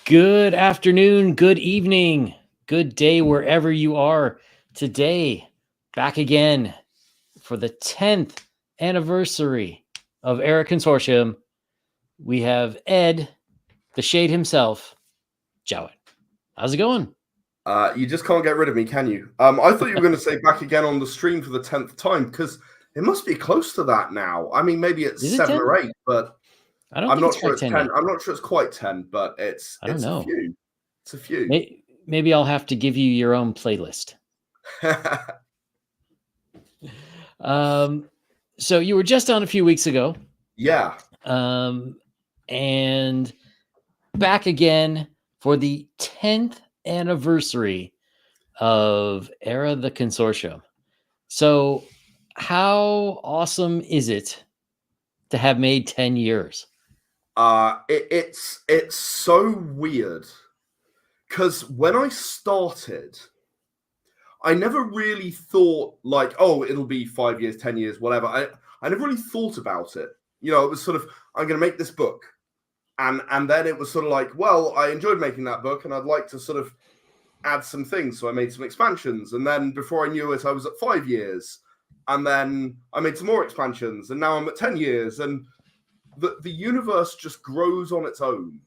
Good afternoon, good evening, good day wherever you are. Today, back again for the 10th anniversary of Era Consortium. We have Ed, the Shade himself, Jowett. How's it going? You just can't get rid of me, can you? I thought you were going to say back again on the stream for the 10th time, because it must be close to that now. I mean, maybe it's Is it 7 10? or 8, but I don't I'm think not it's sure quite it's 10 10. yet. I'm not sure it's quite 10, but it's I don't know. a few. It's a few. Maybe I'll have to give you your own playlist. So you were just on a few weeks ago. Yeah. And back again for the 10th anniversary of Era the Consortium. So how awesome is it to have made 10 years? It's so weird, because when I started, I never really thought like, oh, it'll be 5 years, 10 years, whatever. I never really thought about it. You know, it was sort of, I'm going to make this book. And then it was sort of like, well, I enjoyed making that book and I'd like to sort of add some things. So I made some expansions. And then before I knew it, I was at 5 years. And then I made some more expansions. And now I'm at 10 years. And the universe just grows on its own.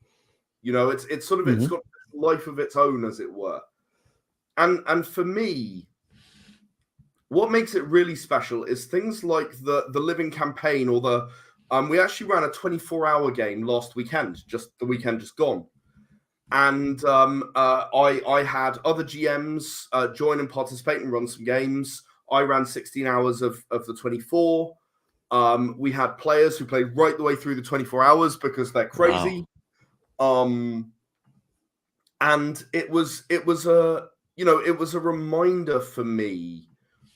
You know, it's sort of, it's got a life of its own, as it were. And for me, what makes it really special is things like the living campaign, or the we actually ran a 24-hour game last weekend, just the weekend just gone. And I had other GMs join and participate and run some games. I ran 16 hours of the 24. We had players who played right the way through the 24 hours because they're crazy. Wow. And it was a reminder for me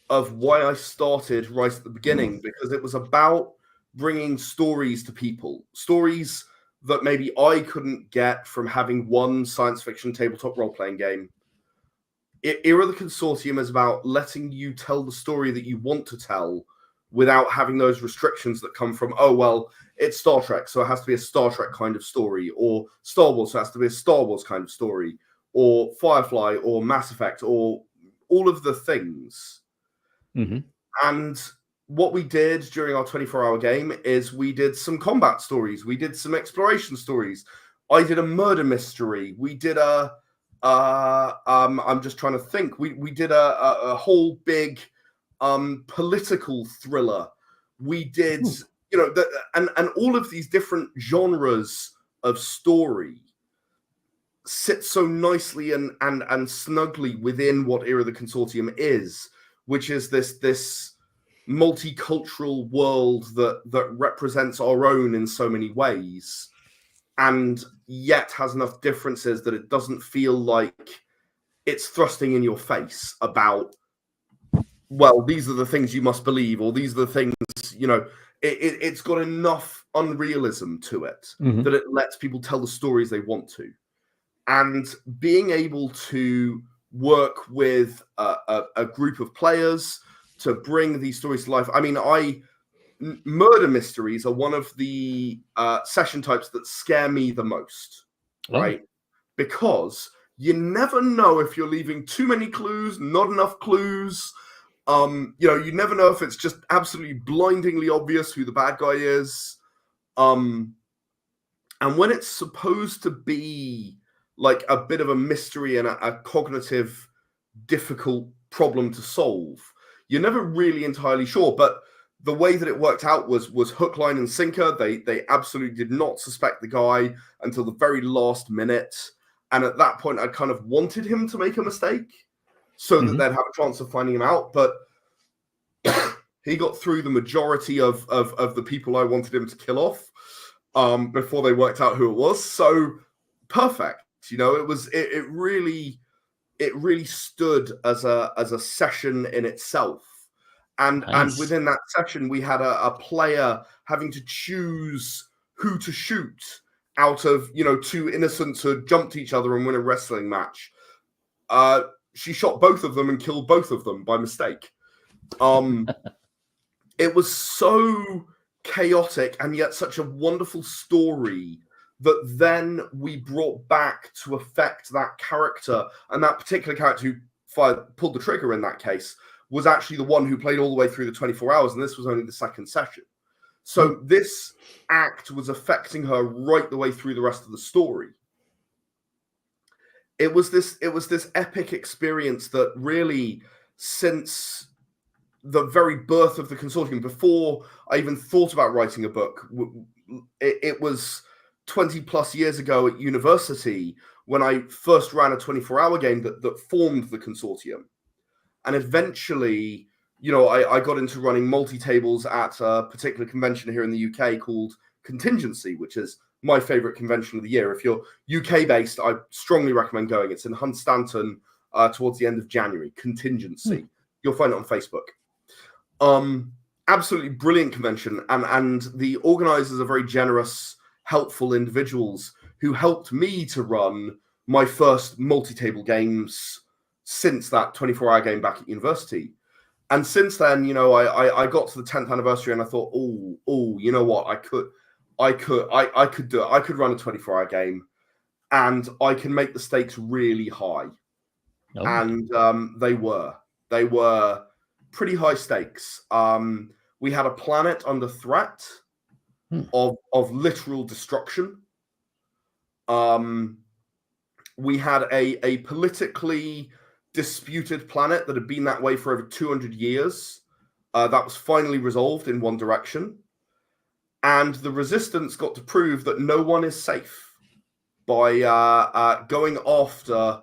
of why I started right at the beginning, because it was about bringing stories to people, stories that maybe I couldn't get from having one science fiction tabletop role-playing game. Era the Consortium is about letting you tell the story that you want to tell without having those restrictions that come from, oh, well, it's Star Trek, so it has to be a Star Trek kind of story, or Star Wars, so it has to be a Star Wars kind of story, or Firefly, or Mass Effect, or all of the things. Mm-hmm. And what we did during our 24-hour game is we did some combat stories. We did some exploration stories. I did a murder mystery. We did I'm just trying to think. We did a whole big political thriller. We did, and all of these different genres of story sit so nicely and snugly within what Era the Consortium is, which is this multicultural world that represents our own in so many ways, and yet has enough differences that it doesn't feel like it's thrusting in your face about, well, these are the things you must believe, or these are the things, it's got enough unrealism to it that it lets people tell the stories they want to. And being able to work with a group of players to bring these stories to life. I mean, murder mysteries are one of the session types that scare me the most, right? Because you never know if you're leaving too many clues, not enough clues. You never know if it's just absolutely blindingly obvious who the bad guy is. And when it's supposed to be like a bit of a mystery and a cognitive, difficult problem to solve, you're never really entirely sure. But the way that it worked out was hook, line, and sinker. They absolutely did not suspect the guy until the very last minute. And at that point, I kind of wanted him to make a mistake so that they'd have a chance of finding him out. But he got through the majority of the people I wanted him to kill off before they worked out who it was. So perfect. It really stood as a session in itself. And within that session, we had a player having to choose who to shoot out of, two innocents who had jumped each other and win a wrestling match. She shot both of them and killed both of them by mistake. It was so chaotic and yet such a wonderful story that then we brought back to affect that character. And that particular character who pulled the trigger in that case was actually the one who played all the way through the 24 hours, and this was only the second session. So this act was affecting her right the way through the rest of the story. It was this epic experience that really, since the very birth of the Consortium, before I even thought about writing a book, it was 20 plus years ago at university when I first ran a 24-hour game that formed the Consortium. And eventually, you know, I got into running multi-tables at a particular convention here in the UK called Contingency, which is my favorite convention of the year. If you're UK-based, I strongly recommend going. It's in Hunstanton towards the end of January, Contingency. You'll find it on Facebook. Absolutely brilliant convention. And the organizers are very generous, helpful individuals who helped me to run my first multi-table games since that 24-hour game back at university. And since then, you know, I got to the 10th anniversary and I thought, oh, you know what? I could do it. I could run a 24-hour game and I can make the stakes really high. Oh. And they were pretty high stakes. We had a planet under threat of literal destruction. We had a politically disputed planet that had been that way for over 200 years. That was finally resolved in one direction. And the resistance got to prove that no one is safe by going after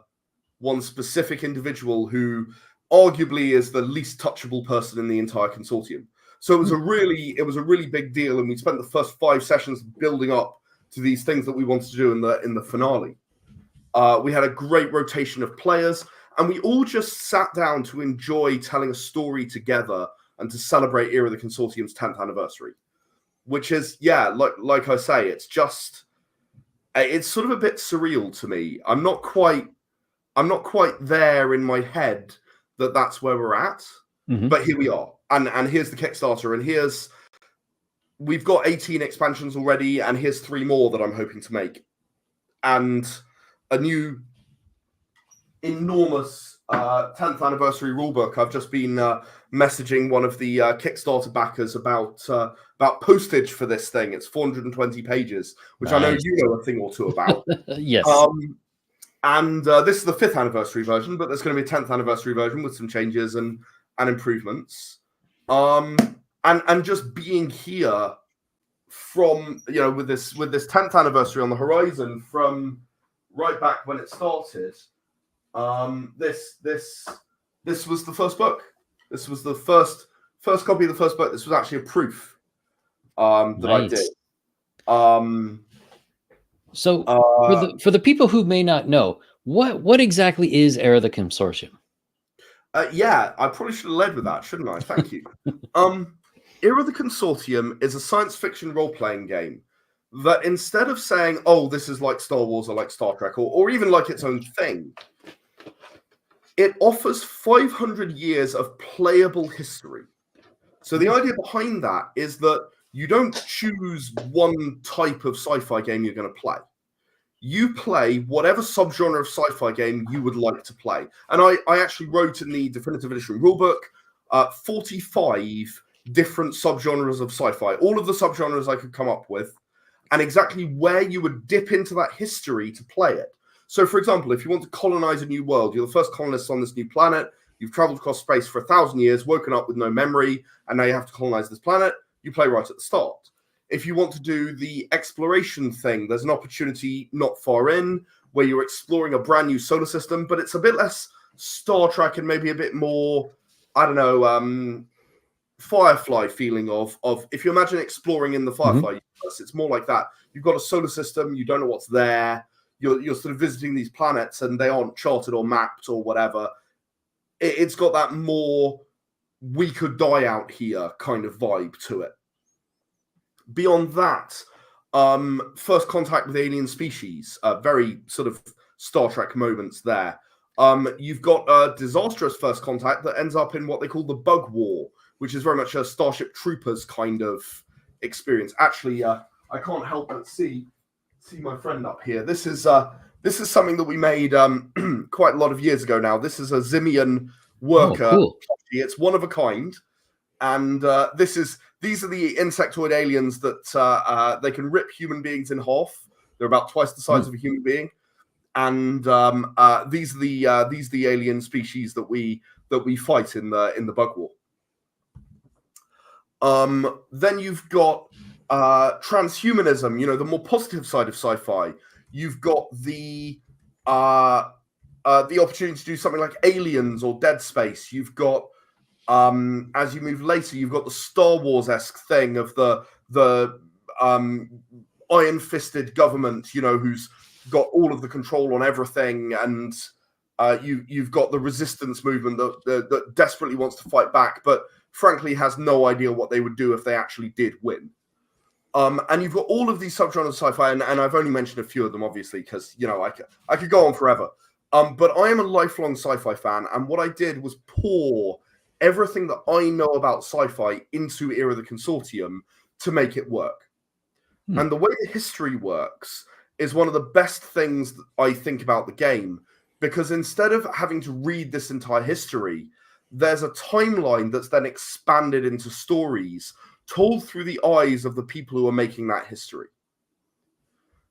one specific individual who arguably is the least touchable person in the entire Consortium. So it was a really big deal, and we spent the first 5 sessions building up to these things that we wanted to do in the finale. We had a great rotation of players, and we all just sat down to enjoy telling a story together and to celebrate Era of the Consortium's 10th anniversary. Which is, yeah, like I say, it's sort of a bit surreal to me. I'm not quite there in my head that that's where we're at, but here we are, and here's the Kickstarter, and we've got 18 expansions already, and here's 3 more that I'm hoping to make, and a new enormous 10th anniversary rulebook. I've just been messaging one of the Kickstarter backers about postage for this thing. It's 420 pages, which nice. I know you know a thing or two about. Yes. And this is the 5th anniversary version, but there's going to be a 10th anniversary version with some changes and improvements. And just being here from, you know, with this 10th anniversary on the horizon from right back when it started. This was the first book. This was the first copy of the first book. This was actually a proof that nice. I did. So for the people who may not know, what exactly is Era of the Consortium? Yeah, I probably should have led with that, shouldn't I? Thank you. Era of the Consortium is a science fiction role-playing game that instead of saying, oh, this is like Star Wars or like Star Trek or even like its own thing, it offers 500 years of playable history. So the idea behind that is that you don't choose one type of sci-fi game you're going to play. You play whatever subgenre of sci-fi game you would like to play. And I actually wrote in the Definitive Edition rulebook 45 different subgenres of sci-fi, all of the subgenres I could come up with, and exactly where you would dip into that history to play it. So, for example, if you want to colonize a new world, you're the first colonists on this new planet, you've traveled across space for 1,000 years, woken up with no memory, and now you have to colonize this planet, you play right at the start. If you want to do the exploration thing, there's an opportunity not far in where you're exploring a brand new solar system, but it's a bit less Star Trek and maybe a bit more, I don't know, Firefly feeling of if you imagine exploring in the Firefly universe, it's more like that. You've got a solar system, you don't know what's there, you're sort of visiting these planets and they aren't charted or mapped or whatever. It's got that more we could die out here kind of vibe to it. Beyond that, first contact with alien species, very sort of Star Trek moments there. You've got a disastrous first contact that ends up in what they call the Bug War, which is very much a Starship Troopers kind of experience. Actually, I can't help but see see my friend up here. This is something that we made quite a lot of years ago now. This is a Zimian worker. Oh, cool. It's one of a kind, and these are the insectoid aliens that they can rip human beings in half. They're about twice the size of a human being, and these are the alien species that we fight in the Bug War. Then you've got transhumanism, the more positive side of sci-fi. You've got the opportunity to do something like Aliens or Dead Space. You've got, as you move later, you've got the Star Wars-esque thing of the iron-fisted government, who's got all of the control on everything, and you've got the resistance movement that desperately wants to fight back, but frankly has no idea what they would do if they actually did win. And you've got all of these subgenres of sci-fi, and I've only mentioned a few of them, obviously, because I could go on forever. But I am a lifelong sci-fi fan, and what I did was pour everything that I know about sci-fi into Era of the Consortium to make it work. And the way the history works is one of the best things that I think about the game, because instead of having to read this entire history, there's a timeline that's then expanded into stories told through the eyes of the people who are making that history.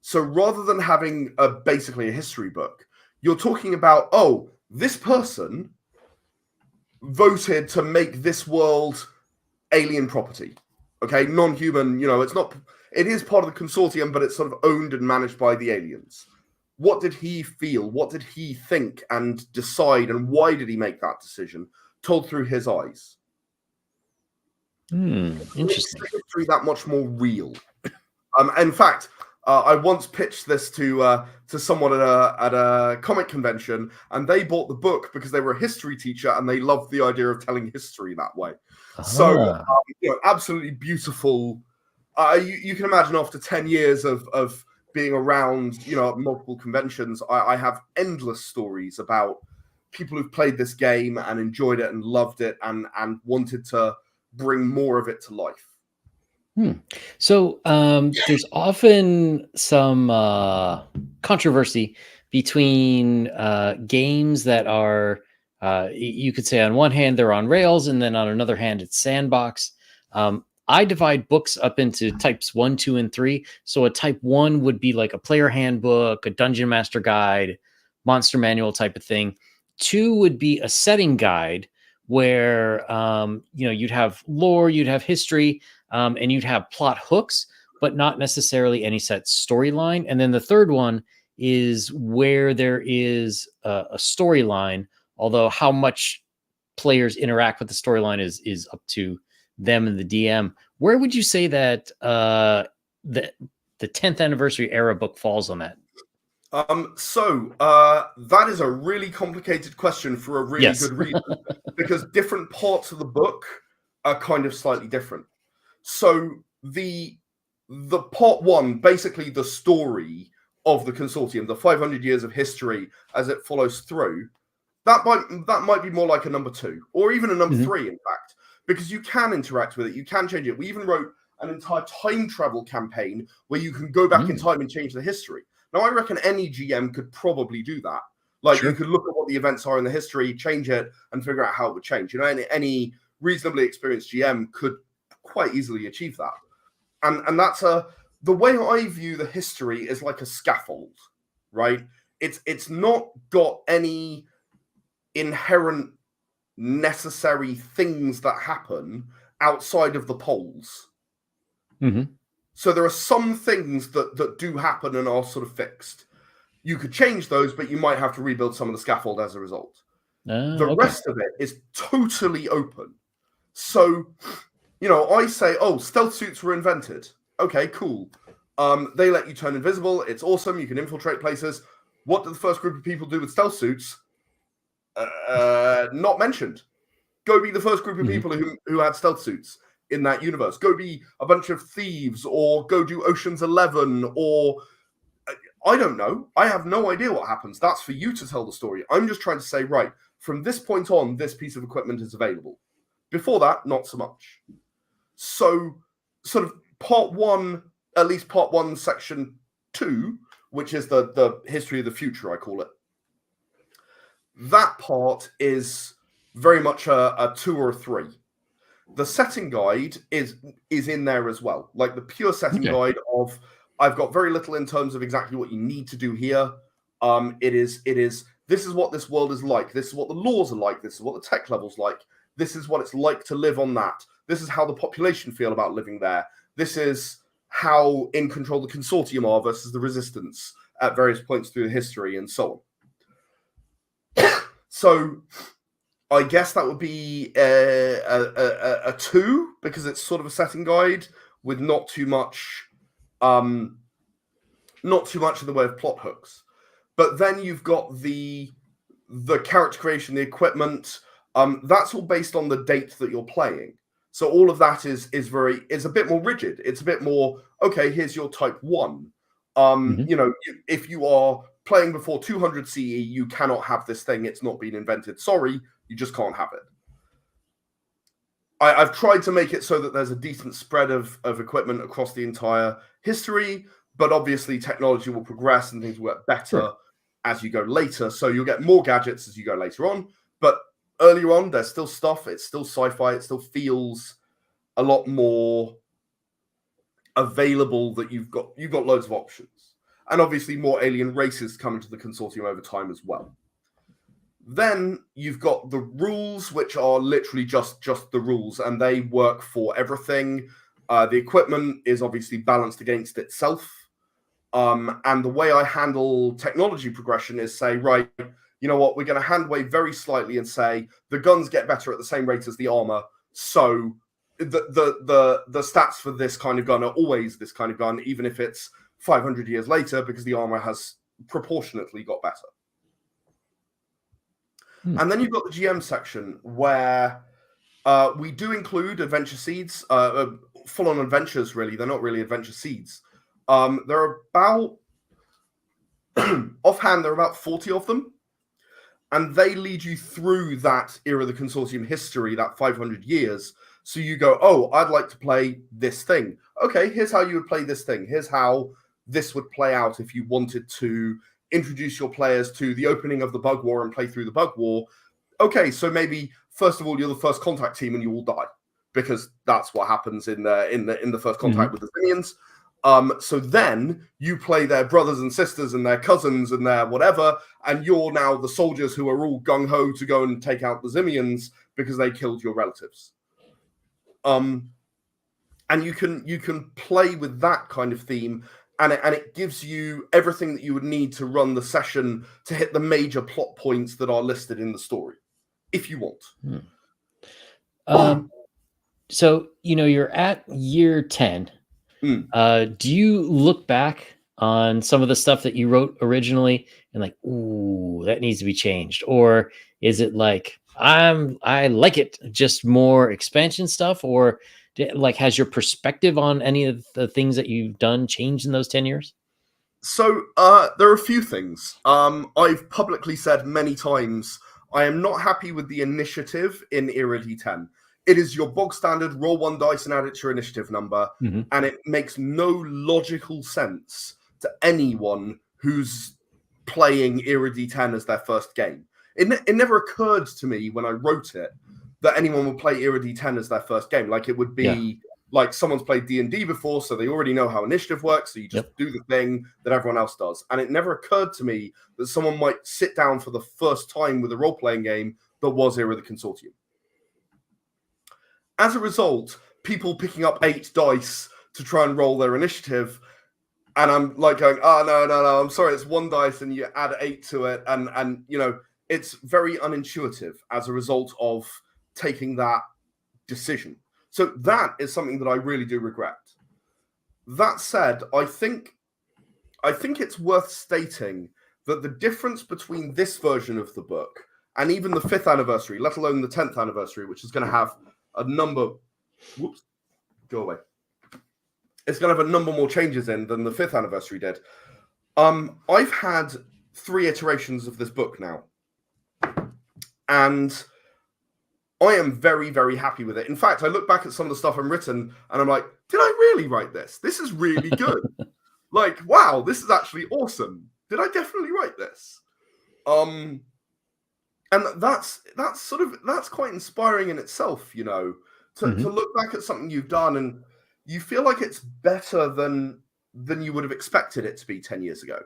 So rather than having basically a history book, you're talking about, this person voted to make this world alien property. Okay, non-human, it is part of the Consortium, but it's sort of owned and managed by the aliens. What did he feel? What did he think and decide? And why did he make that decision? Told through his eyes. Interesting. Through that much more real. In fact, I once pitched this to someone at a comic convention, and they bought the book because they were a history teacher and they loved the idea of telling history that way. So, absolutely beautiful. You can imagine after 10 years of being around, at multiple conventions, I have endless stories about people who've played this game and enjoyed it and loved it and wanted to bring more of it to life. So there's often some controversy between games that are, you could say on one hand, they're on rails, and then on another hand, it's sandbox. I divide books up into types 1, 2, and 3. So a type 1 would be like a player handbook, a dungeon master guide, monster manual type of thing. 2 would be a setting guide where you'd have lore, you'd have history, and you'd have plot hooks, but not necessarily any set storyline. And then the third one is where there is a storyline, although how much players interact with the storyline is up to them and the DM. Where would you say that the 10th anniversary era book falls on that? That is a really complicated question for a really good reason, because different parts of the book are kind of slightly different. So the part 1, basically the story of the Consortium, the 500 years of history as it follows through, that might be more like a number 2 or even a number 3, in fact, because you can interact with it, you can change it. We even wrote an entire time travel campaign where you can go back in time and change the history. Now, I reckon any GM could probably do that. You could look at what the events are in the history, change it, and figure out how it would change. Any reasonably experienced GM could quite easily achieve that. And that's the way I view the history is like a scaffold, right? It's not got any inherent necessary things that happen outside of the poles. So there are some things that do happen and are sort of fixed. You could change those, but you might have to rebuild some of the scaffold as a result. The rest of it is totally open. So, I say, stealth suits were invented. Okay, cool. They let you turn invisible. It's awesome. You can infiltrate places. What did the first group of people do with stealth suits? Not mentioned. Go be the first group of people who had stealth suits in that universe. Go be a bunch of thieves, or go do Ocean's 11, or I don't know. I have no idea what happens. That's for you to tell the story. I'm just trying to say, right, from this point on, this piece of equipment is available. Before that, not so much. So, sort of part 1, at least part 1, section 2, which is the history of the future, I call it. That part is very much a 2 or a 3. The setting guide is in there as well, like the pure setting guide of I've got very little in terms of exactly what you need to do here. It is this is what this world is like. This is what the laws are like. This is what the tech level's like. This is what it's like to live on that. This is how the population feel about living there. This is how in control the Consortium are versus the Resistance at various points through the history and so on. So I guess that would be a 2 because it's sort of a setting guide with not too much in the way of plot hooks. But then you've got the character creation, the equipment. That's all based on the date that you're playing. So all of that is a bit more rigid. It's a bit more, okay, here's your type 1. You know, if you are playing before 200 CE, you cannot have this thing. It's not been invented. Sorry, you just can't have it. I've tried to make it so that there's a decent spread of equipment across the entire history, but obviously technology will progress and things will get better as you go later. So you'll get more gadgets as you go later on. But earlier on, there's still stuff. It's still sci-fi. It still feels a lot more available that you've got loads of options. And obviously more alien races come into the Consortium over time as well. Then you've got the rules, which are literally just the rules, and they work for everything. The equipment is obviously balanced against itself. And the way I handle technology progression is say, right, you know what, we're going to hand wave very slightly and say the guns get better at the same rate as the armor. So the stats for this kind of gun are always this kind of gun, even if it's 500 years later, because the armor has proportionately got better. And then you've got the GM section where we do include adventure seeds, full-on adventures, really. They're not really adventure seeds. There are about, offhand, there are about 40 of them. And they lead you through that era of the Consortium history, that 500 years. So you go, oh, I'd like to play this thing. Okay, here's how you would play this thing. Here's how this would play out if you wanted to introduce your players to the opening of the Bug War and play through the Bug War. Okay, so maybe first of all you're the first contact team and you all die because that's what happens in the first contact with the Simians. So then you play their brothers and sisters and their cousins and their whatever, and you're now the soldiers who are all gung ho to go and take out the Simians because they killed your relatives. And you can play with that kind of theme. And it gives you everything that you would need to run the session to hit the major plot points that are listed in the story, if you want. So, you know, you're at year 10. Do you look back on some of the stuff that you wrote originally and like, ooh, that needs to be changed? Or is it like, I like it, just more expansion stuff? Or like, has your perspective on any of the things that you've done changed in those 10 years? So there are a few things. I've publicly said many times, I am not happy with the initiative in Era D10. It is your bog standard, roll 1 dice and add it to your initiative number. And it makes no logical sense to anyone who's playing Era D10 as their first game. It never occurred to me when I wrote it that anyone would play Era D10 as their first game. Like it would be like someone's played D&D before, so they already know how initiative works, so you just do the thing that everyone else does. And it never occurred to me that someone might sit down for the first time with a role-playing game that was Era the Consortium. As a result, people picking up 8 dice to try and roll their initiative, and I'm like going, oh, no, I'm sorry, it's 1 dice, and you add 8 to it, and you know, it's very unintuitive as a result of taking that decision. So that is something that I really do regret. That said, I think it's worth stating that the difference between this version of the book and even the 5th anniversary, let alone the 10th anniversary, which is going to have a number... Whoops. Go away. It's going to have a number more changes in than the 5th anniversary did. I've had 3 iterations of this book now. And I am very, very happy with it. In fact, I look back at some of the stuff I've written and I'm like, did I really write this? This is really good. Like, wow, this is actually awesome. Did I definitely write this? And that's quite inspiring in itself, you know, to look back at something you've done and you feel like it's better than you would have expected it to be 10 years ago.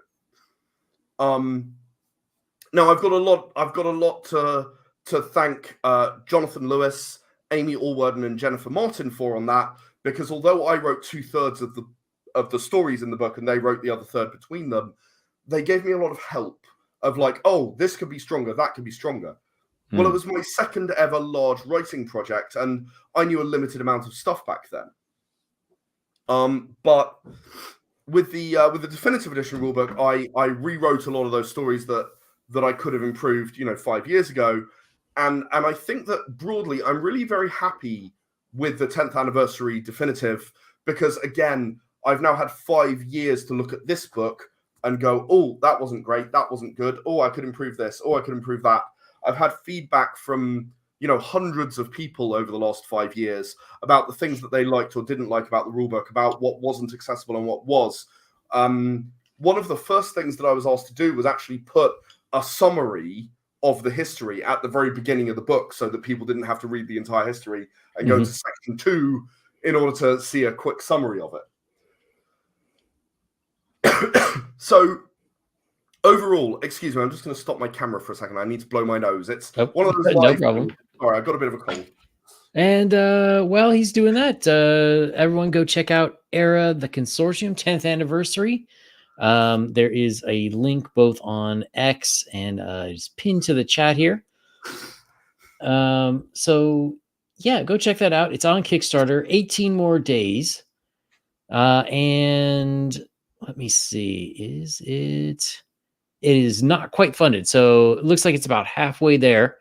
Now I've got a lot to thank Jonathan Lewis, Amy Allwarden, and Jennifer Martin for on that, because although I wrote 2/3 of the stories in the book and they wrote the other third between them, they gave me a lot of help of like, oh, this could be stronger, that could be stronger. Well, it was my second ever large writing project, and I knew a limited amount of stuff back then. But with the definitive edition rulebook, I rewrote a lot of those stories that I could have improved, you know, 5 years ago. And I think that broadly, I'm really very happy with the 10th anniversary definitive, because again, I've now had 5 years to look at this book and go, oh, that wasn't great, that wasn't good, oh, I could improve this, oh, I could improve that. I've had feedback from, you know, hundreds of people over the last 5 years about the things that they liked or didn't like about the rulebook, about what wasn't accessible and what was. One of the first things that I was asked to do was actually put a summary of the history at the very beginning of the book so that people didn't have to read the entire history and go to section 2 in order to see a quick summary of it. So overall, excuse me, I'm just going to stop my camera for a second. I need to blow my nose. It's one of those no problem. Sorry, I've got a bit of a cold. And while he's doing that, everyone go check out Era, the Consortium 10th anniversary. There is a link both on X and it's pinned to the chat here. So yeah, go check that out. It's on Kickstarter, 18 more days. And let me see, it is not quite funded. So it looks like it's about halfway there.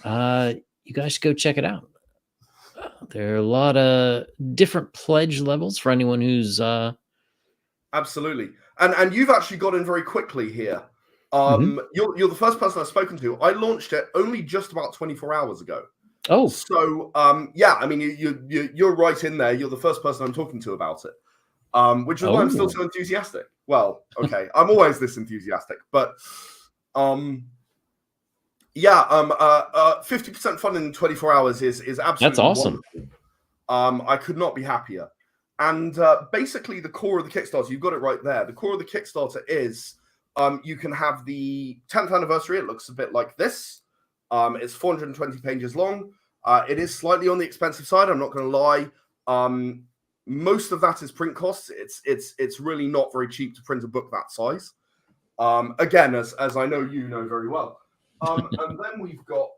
You guys should go check it out. There are a lot of different pledge levels for anyone who's absolutely. And you've actually got in very quickly here. You're the first person I've spoken to. I launched it only just about 24 hours ago. Oh, so yeah, I mean you're right in there. You're the first person I'm talking to about it, which is why I'm still so enthusiastic. Well, okay, I'm always this enthusiastic, but yeah, 50% funding in 24 hours is absolutely that's awesome. Wonderful. I could not be happier. And basically, the core of the Kickstarter, you've got it right there. The core of the Kickstarter is you can have the 10th anniversary. It looks a bit like this. It's 420 pages long. It is slightly on the expensive side. I'm not going to lie. Most of that is print costs. It's really not very cheap to print a book that size. Again, as I know you know very well. And then we've got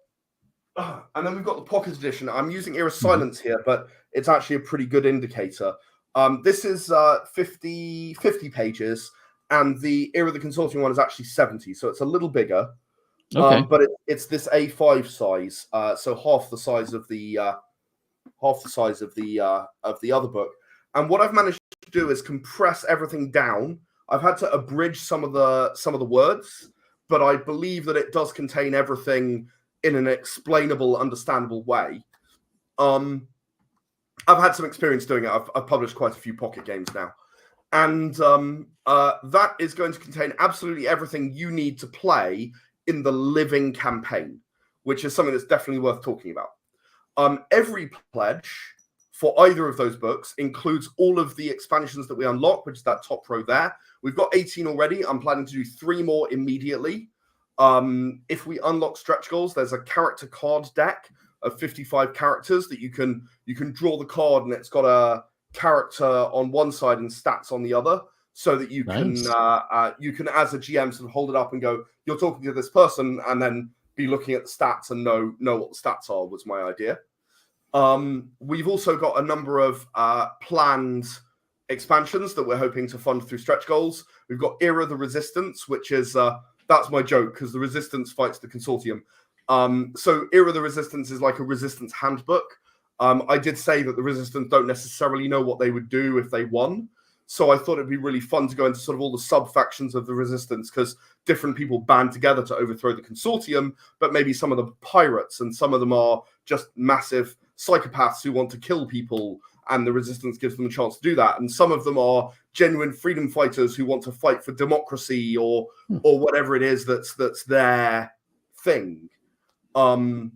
the pocket edition. I'm using Era Silence here, but it's actually a pretty good indicator. This is 50 pages, and the Era of the Consortium one is actually 70, so it's a little bigger. Okay. But it's this A5 size, so half the size of the other book. And what I've managed to do is compress everything down. I've had to abridge some of the words, but I believe that it does contain everything in an explainable, understandable way. I've had some experience doing it. I've published quite a few pocket games now. And that is going to contain absolutely everything you need to play in the living campaign, which is something that's definitely worth talking about. Every pledge for either of those books includes all of the expansions that we unlock, which is that top row there. We've got 18 already. I'm planning to do 3 more immediately. If we unlock stretch goals, there's a character card deck of 55 characters that you can draw the card, and it's got a character on one side and stats on the other, so that you can as a GM sort of hold it up and go, you're talking to this person, and then be looking at the stats and know what the stats are, was my idea. We've also got a number of planned expansions that we're hoping to fund through stretch goals. We've got Era the Resistance, which is that's my joke, because the Resistance fights the Consortium. So Era the Resistance is like a Resistance handbook. I did say that the Resistance don't necessarily know what they would do if they won. So I thought it'd be really fun to go into sort of all the sub-factions of the Resistance, because different people band together to overthrow the Consortium, but maybe some of them are pirates, and some of them are just massive psychopaths who want to kill people and the Resistance gives them a chance to do that. And some of them are genuine freedom fighters who want to fight for democracy or whatever it is that's their thing. The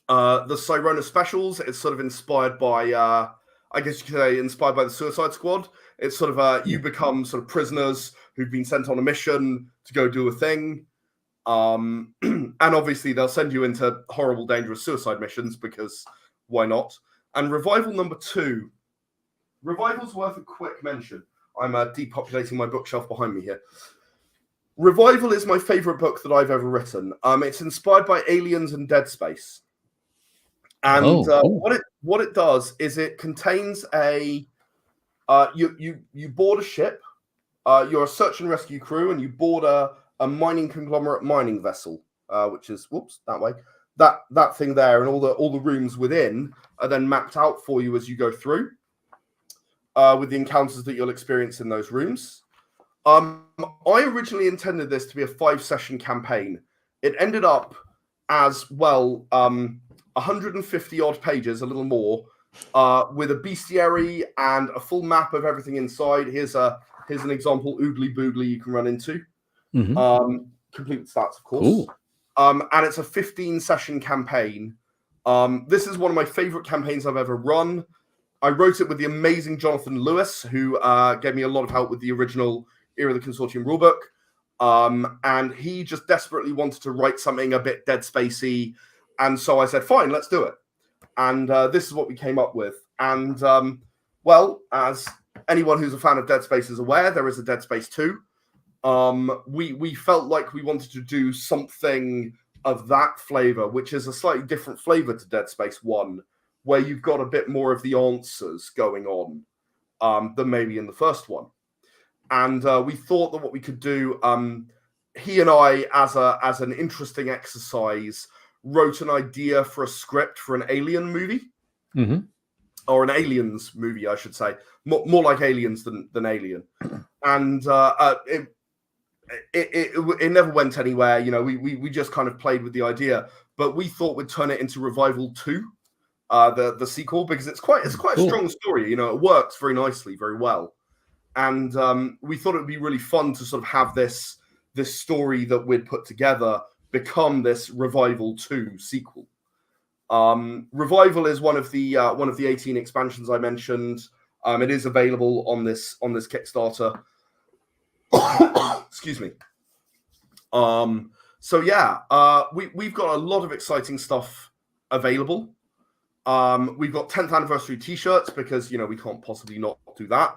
Sirona Specials, it's sort of inspired by, I guess you could say, inspired by the Suicide Squad. It's sort of you become sort of prisoners who've been sent on a mission to go do a thing. And obviously they'll send you into horrible, dangerous suicide missions because why not? And Revival number 2. Revival's worth a quick mention. I'm depopulating my bookshelf behind me here. Revival is my favorite book that I've ever written. It's inspired by Aliens and Dead Space. And what it does is it contains a you board a ship. You're a search and rescue crew, and you board a mining conglomerate mining vessel, which is that way. That thing there, and all the rooms within are then mapped out for you as you go through, with the encounters that you'll experience in those rooms. I originally intended this to be a 5-session campaign. It ended up as 150 odd pages, a little more, with a bestiary and a full map of everything inside. Here's an example oogly boogly you can run into. Complete with stats, of course. Cool. And it's a 15-session campaign. This is one of my favorite campaigns I've ever run. I wrote it with the amazing Jonathan Lewis, who gave me a lot of help with the original Era of the Consortium rulebook. And he just desperately wanted to write something a bit Dead Spacey. And so I said, fine, let's do it. And this is what we came up with. And, as anyone who's a fan of Dead Space is aware, there is a Dead Space 2. We felt like we wanted to do something of that flavor, which is a slightly different flavor to Dead Space 1, where you've got a bit more of the answers going on than maybe in the first one. And we thought that what we could do, he and I, as an interesting exercise, wrote an idea for a script for an Alien movie. Or an Aliens movie, I should say. More like Aliens than Alien. And it never went anywhere. You know, we just kind of played with the idea, but we thought we'd turn it into Revival 2, the sequel, because it's quite a strong story. You know, it works very nicely, very well. And we thought it would be really fun to sort of have this story that we'd put together become this Revival 2 sequel. Revival is one of the 18 expansions I mentioned. It is available on this Kickstarter. Excuse me. So yeah, we've got a lot of exciting stuff available. We've got 10th anniversary t-shirts because, you know, we can't possibly not do that.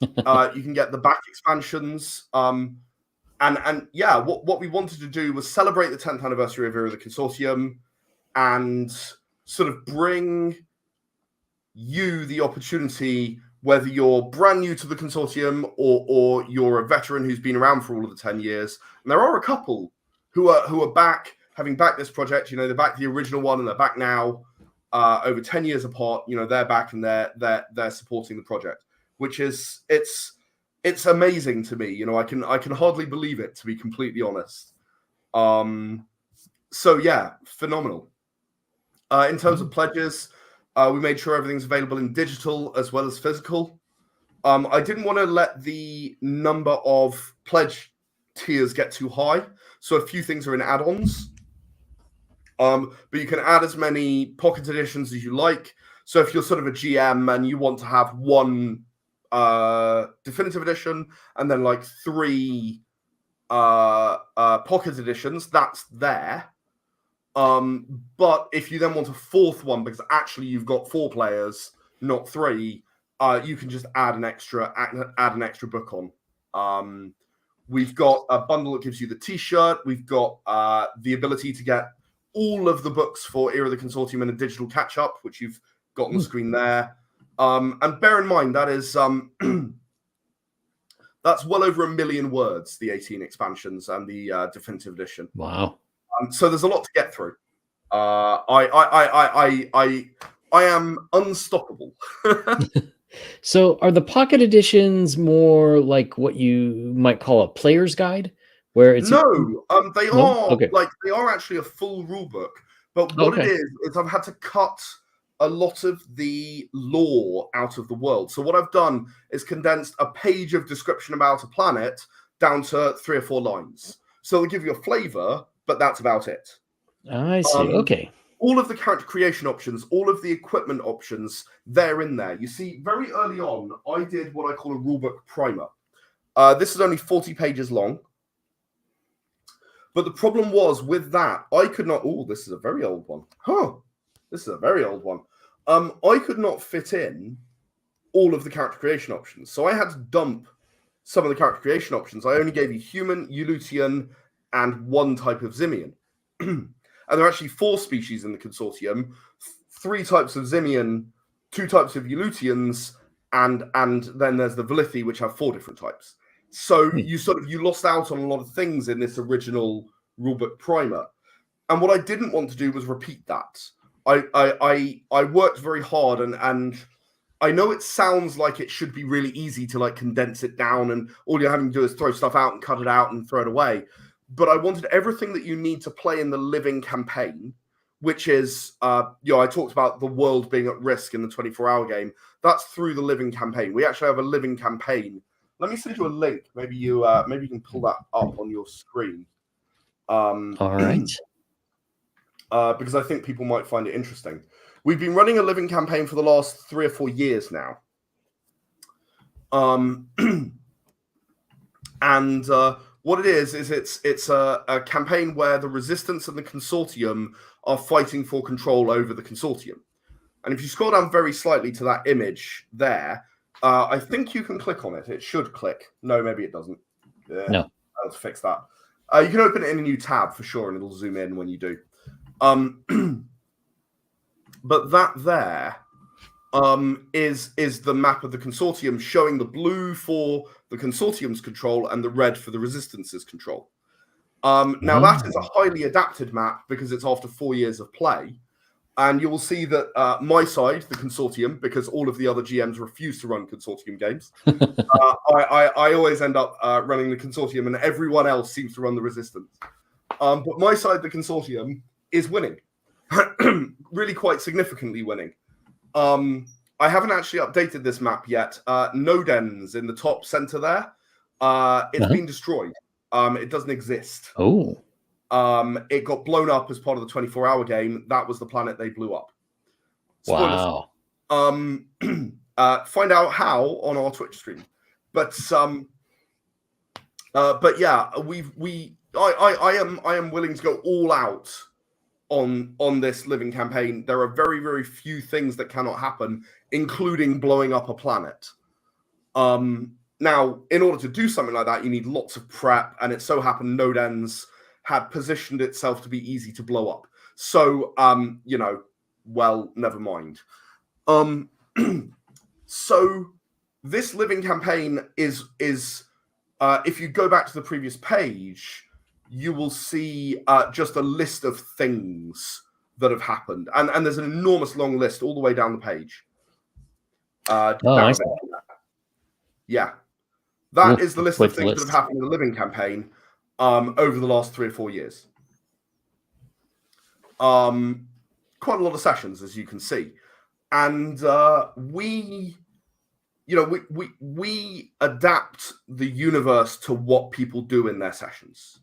You can get the back expansions. And yeah, what we wanted to do was celebrate the 10th anniversary of Era of the Consortium and sort of bring you the opportunity, whether you're brand new to the Consortium or you're a veteran who's been around for all of the 10 years. And there are a couple who are back, having backed this project. You know, they're back the original one and they're back now, over 10 years apart. You know, they're back and they're supporting the project, which is it's amazing to me. You know, I can hardly believe it, to be completely honest. So yeah, phenomenal. In terms of pledges, we made sure everything's available in digital as well as physical. I didn't want to let the number of pledge tiers get too high, so a few things are in add-ons. But you can add as many pocket editions as you like. So if you're sort of a GM and you want to have one definitive edition and then like 3 pocket editions, that's there. But if you then want a 4th one, because actually you've got 4 players, not 3, you can just add an extra book on. We've got a bundle that gives you the t-shirt. We've got the ability to get all of the books for Era of the Consortium in a digital catch-up, which you've got on the screen there. And bear in mind, that is that's well over 1 million words, the 18 expansions and the definitive edition. Wow. So there's a lot to get through. I am unstoppable. So are the pocket editions more like what you might call a player's guide, where it's they are okay. like they are actually a full rule book. But what it is I've had to cut a lot of the lore out of the world. So what I've done is condensed a page of description about a planet down to 3 or 4 lines. So it'll give you a flavor, but that's about it. I see. Okay. All of the character creation options, all of the equipment options, they're in there. You see, very early on, I did what I call a rulebook primer. This is only 40 pages long. But the problem was with that, I could not... Oh, this is a very old one. This is a very old one. I could not fit in all of the character creation options. So I had to dump some of the character creation options. I only gave you human, Eulutian, and 1 type of Simian. And there are actually 4 species in the Consortium, 3 types of Simian, 2 types of Eulutians, and then there's the Valithi, which have 4 different types. So you lost out on a lot of things in this original rulebook primer. And what I didn't want to do was repeat that. I worked very hard, and I know it sounds like it should be really easy to like condense it down, and all you're having to do is throw stuff out and cut it out and throw it away. But I wanted everything that you need to play in the living campaign, which is, I talked about the world being at risk in the 24-hour game. That's through the living campaign. We actually have a living campaign. Let me send you a link. Maybe you can pull that up on your screen. All right. Because I think people might find it interesting. We've been running a living campaign for the last 3 or 4 years now. What it is it's a campaign where the Resistance and the Consortium are fighting for control over the Consortium. And if you scroll down very slightly to that image there, I think you can click on it. It should click. No, maybe it doesn't. No. Let's fix that. You can open it in a new tab for sure, and it'll zoom in when you do. But that there is the map of the Consortium, showing the blue for the Consortium's control and the red for the Resistance's control. Now, that is a highly adapted map because it's after 4 years of play. And you will see that my side, the Consortium, because all of the other GMs refuse to run Consortium games, I always end up running the Consortium, and everyone else seems to run the Resistance. But my side, the Consortium, is winning. Really quite significantly winning. I haven't actually updated this map yet. Nodens in the top center there. It's been destroyed. It doesn't exist. Oh. It got blown up as part of the 24-hour game. That was the planet they blew up. Spoilers. Wow. Find out how on our Twitch stream. But yeah, I am willing to go all out on this living campaign. There are very, very few things that cannot happen, including blowing up a planet. Now, in order to do something like that, you need lots of prep, and it so happened Nodens had positioned itself to be easy to blow up. So, well, never mind. So this living campaign is if you go back to the previous page, you will see just a list of things that have happened. And there's an enormous long list all the way down the page. I see. Yeah. That is the list of things that have happened in the living campaign over the last 3 or 4 years. Quite a lot of sessions, as you can see. And we adapt the universe to what people do in their sessions.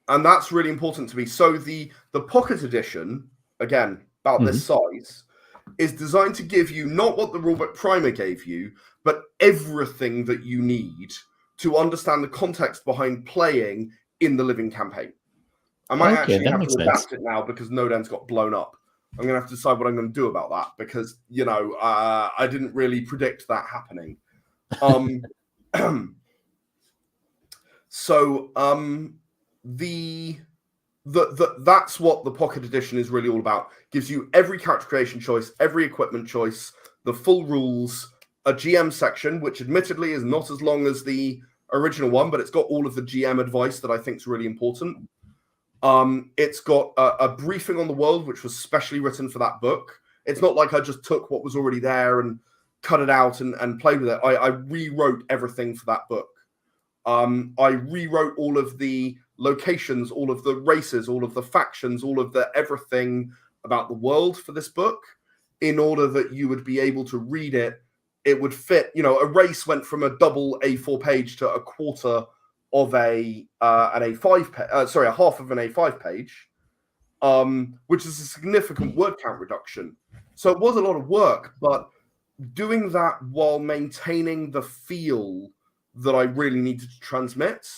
And that's really important to me. So the pocket edition, again, about this size, is designed to give you not what the rulebook primer gave you, but everything that you need to understand the context behind playing in the living campaign. I might actually have to adapt it now because Nodens got blown up. I'm going to have to decide what I'm going to do about that because, I didn't really predict that happening. That's what the Pocket Edition is really all about. Gives you every character creation choice, every equipment choice, the full rules, a GM section, which admittedly is not as long as the original one, but it's got all of the GM advice that I think is really important. It's got a briefing on the world, which was specially written for that book. It's not like I just took what was already there and cut it out and played with it. I rewrote everything for that book. I rewrote all of the locations, all of the races, all of the factions, all of the everything about the world for this book in order that you would be able to read it. It would fit, a race went from a double A4 page to a quarter of a half of an A5 page, which is a significant word count reduction. So it was a lot of work, but doing that while maintaining the feel that I really needed to transmit,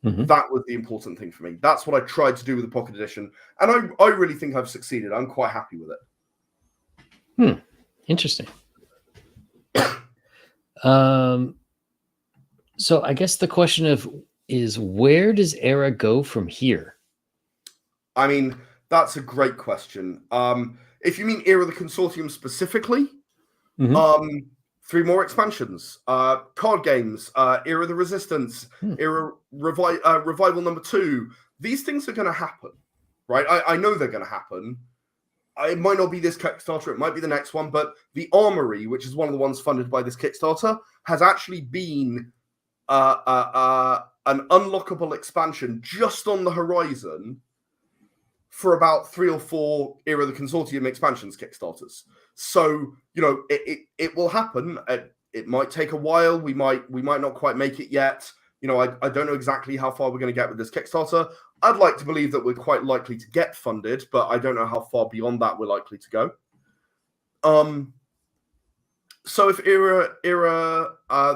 that was the important thing for me. That's what I tried to do with the Pocket Edition, and I really think I've succeeded. I'm quite happy with it. Interesting. So I guess the question is where does Era go from here? I mean, that's a great question. If you mean Era the Consortium specifically, 3 more expansions, card games, Era the Resistance, Era Revival number 2. These things are going to happen, right? I know they're going to happen. It might not be this Kickstarter, it might be the next one, but the Armory, which is one of the ones funded by this Kickstarter, has actually been an unlockable expansion just on the horizon for about 3 or 4 Era the Consortium expansions Kickstarters. So, it will happen. It might take a while. We might not quite make it yet. I don't know exactly how far we're going to get with this Kickstarter. I'd like to believe that we're quite likely to get funded, but I don't know how far beyond that we're likely to go. So if Era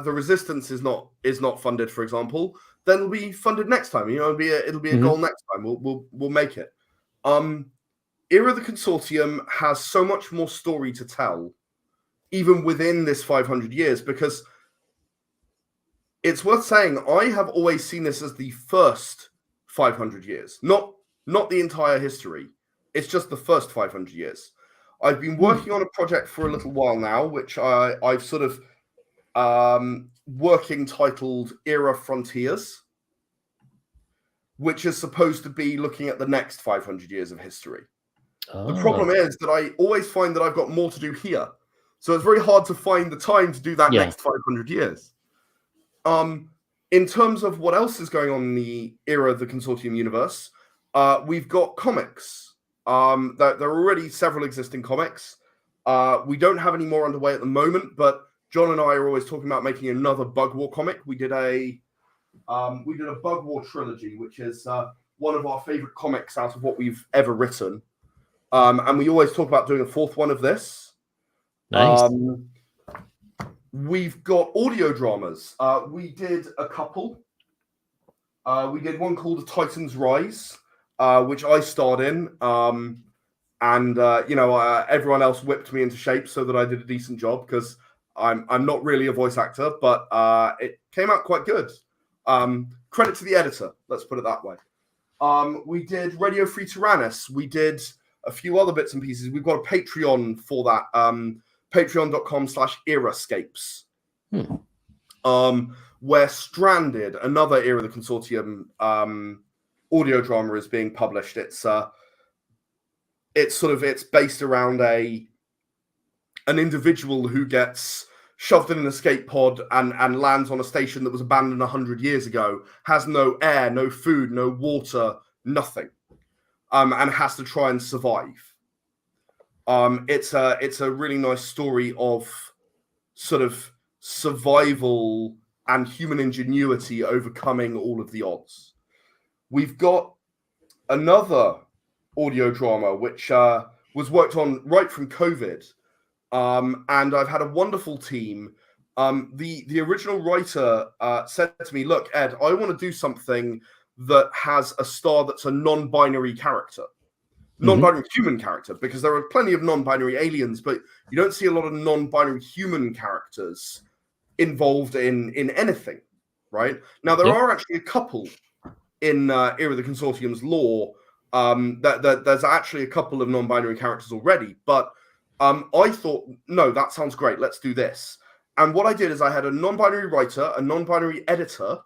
the Resistance is not funded, for example, then it'll be funded next time. It'll be a goal next time. We'll make it. Era the Consortium has so much more story to tell, even within this 500 years, because it's worth saying I have always seen this as the first 500 years, not the entire history. It's just the first 500 years. I've been working on a project for a little while now, which I've sort of working titled Era Frontiers, which is supposed to be looking at the next 500 years of history. The problem is that I always find that I've got more to do here. So it's very hard to find the time to do that next 500 years. In terms of what else is going on in the Era of the Consortium universe, we've got comics. There are already several existing comics. We don't have any more underway at the moment, but John and I are always talking about making another Bug War comic. We did a Bug War trilogy, which is one of our favorite comics out of what we've ever written. And we always talk about doing a 4th one of this. Nice. We've got audio dramas. We did a couple. We did one called A Titan's Rise, which I starred in. Everyone else whipped me into shape so that I did a decent job, because I'm not really a voice actor, but it came out quite good. Credit to the editor, let's put it that way. We did Radio Free Tyrannus. We did a few other bits and pieces. We've got a Patreon for that. Patreon.com/Erascapes, where Stranded, another Era of the Consortium audio drama, is being published. It's based around an individual who gets shoved in an escape pod and lands on a station that was abandoned 100 years ago, has no air, no food, no water, nothing, and has to try and survive. It's a really nice story of sort of survival and human ingenuity overcoming all of the odds. We've got another audio drama which was worked on right from COVID, and I've had a wonderful team. The original writer said to me, "Look, Ed, I want to do something that has a star that's a non-binary character." Non-binary human character, because there are plenty of non-binary aliens, but you don't see a lot of non-binary human characters involved in anything, right? Now, there are actually a couple in Era of the Consortium's lore. There's actually a couple of non-binary characters already, but I thought, no, that sounds great. Let's do this. And what I did is I had a non-binary writer, a non-binary editor,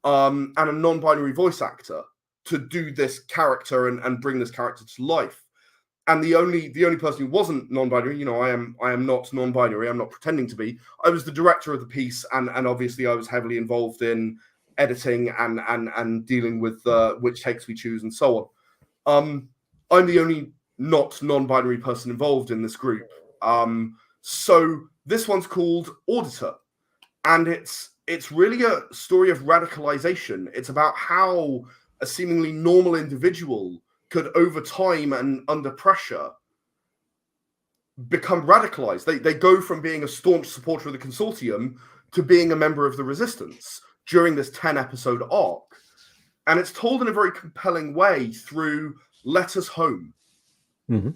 and a non-binary voice actor to do this character and bring this character to life. And the only person who wasn't non-binary, I am not non-binary, I'm not pretending to be. I was the director of the piece, and obviously I was heavily involved in editing and dealing with which takes we choose and so on. I'm the only not non-binary person involved in this group. So this one's called Auditor, and it's really a story of radicalization. It's about how a seemingly normal individual could, over time and under pressure, become radicalized. They go from being a staunch supporter of the Consortium to being a member of the Resistance during this 10-episode arc. And it's told in a very compelling way through letters home. Mm-hmm.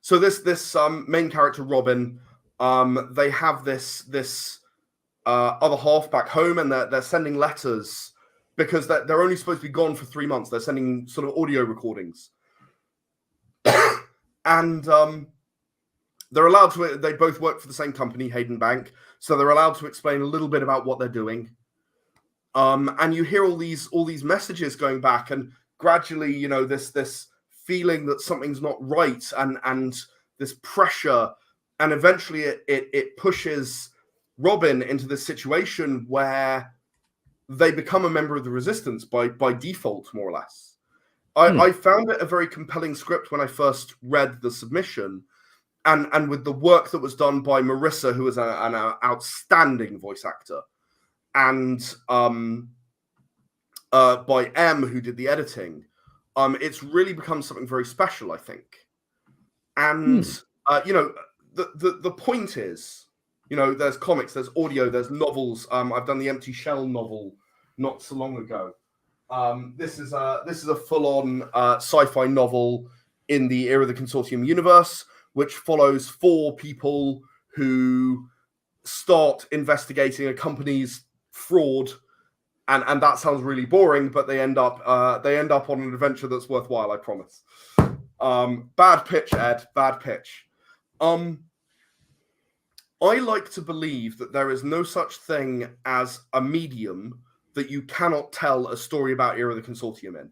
So this main character, Robin, they have this other half back home, and they're sending letters because they're only supposed to be gone for 3 months. They're sending sort of audio recordings. And they're allowed to, they both work for the same company, Hayden Bank, so they're allowed to explain a little bit about what they're doing. And you hear all these messages going back, and gradually, you know, this feeling that something's not right, and this pressure, and eventually it pushes Robin into this situation where they become a member of the Resistance by default, more or less. I found it a very compelling script when I first read the submission, and with the work that was done by Marissa, who is an outstanding voice actor, and by M, who did the editing, it's really become something very special, I think. And you know, the point is, you know, there's comics, there's audio, there's novels. I've done the Empty Shell novel not so long ago. This is a full-on sci-fi novel in the Era of the Consortium universe, which follows 4 people who start investigating a company's fraud, and that sounds really boring, but they end up on an adventure that's worthwhile, I promise. Bad pitch, Ed. Bad pitch. I like to believe that there is no such thing as a medium that you cannot tell a story about Era of the Consortium in.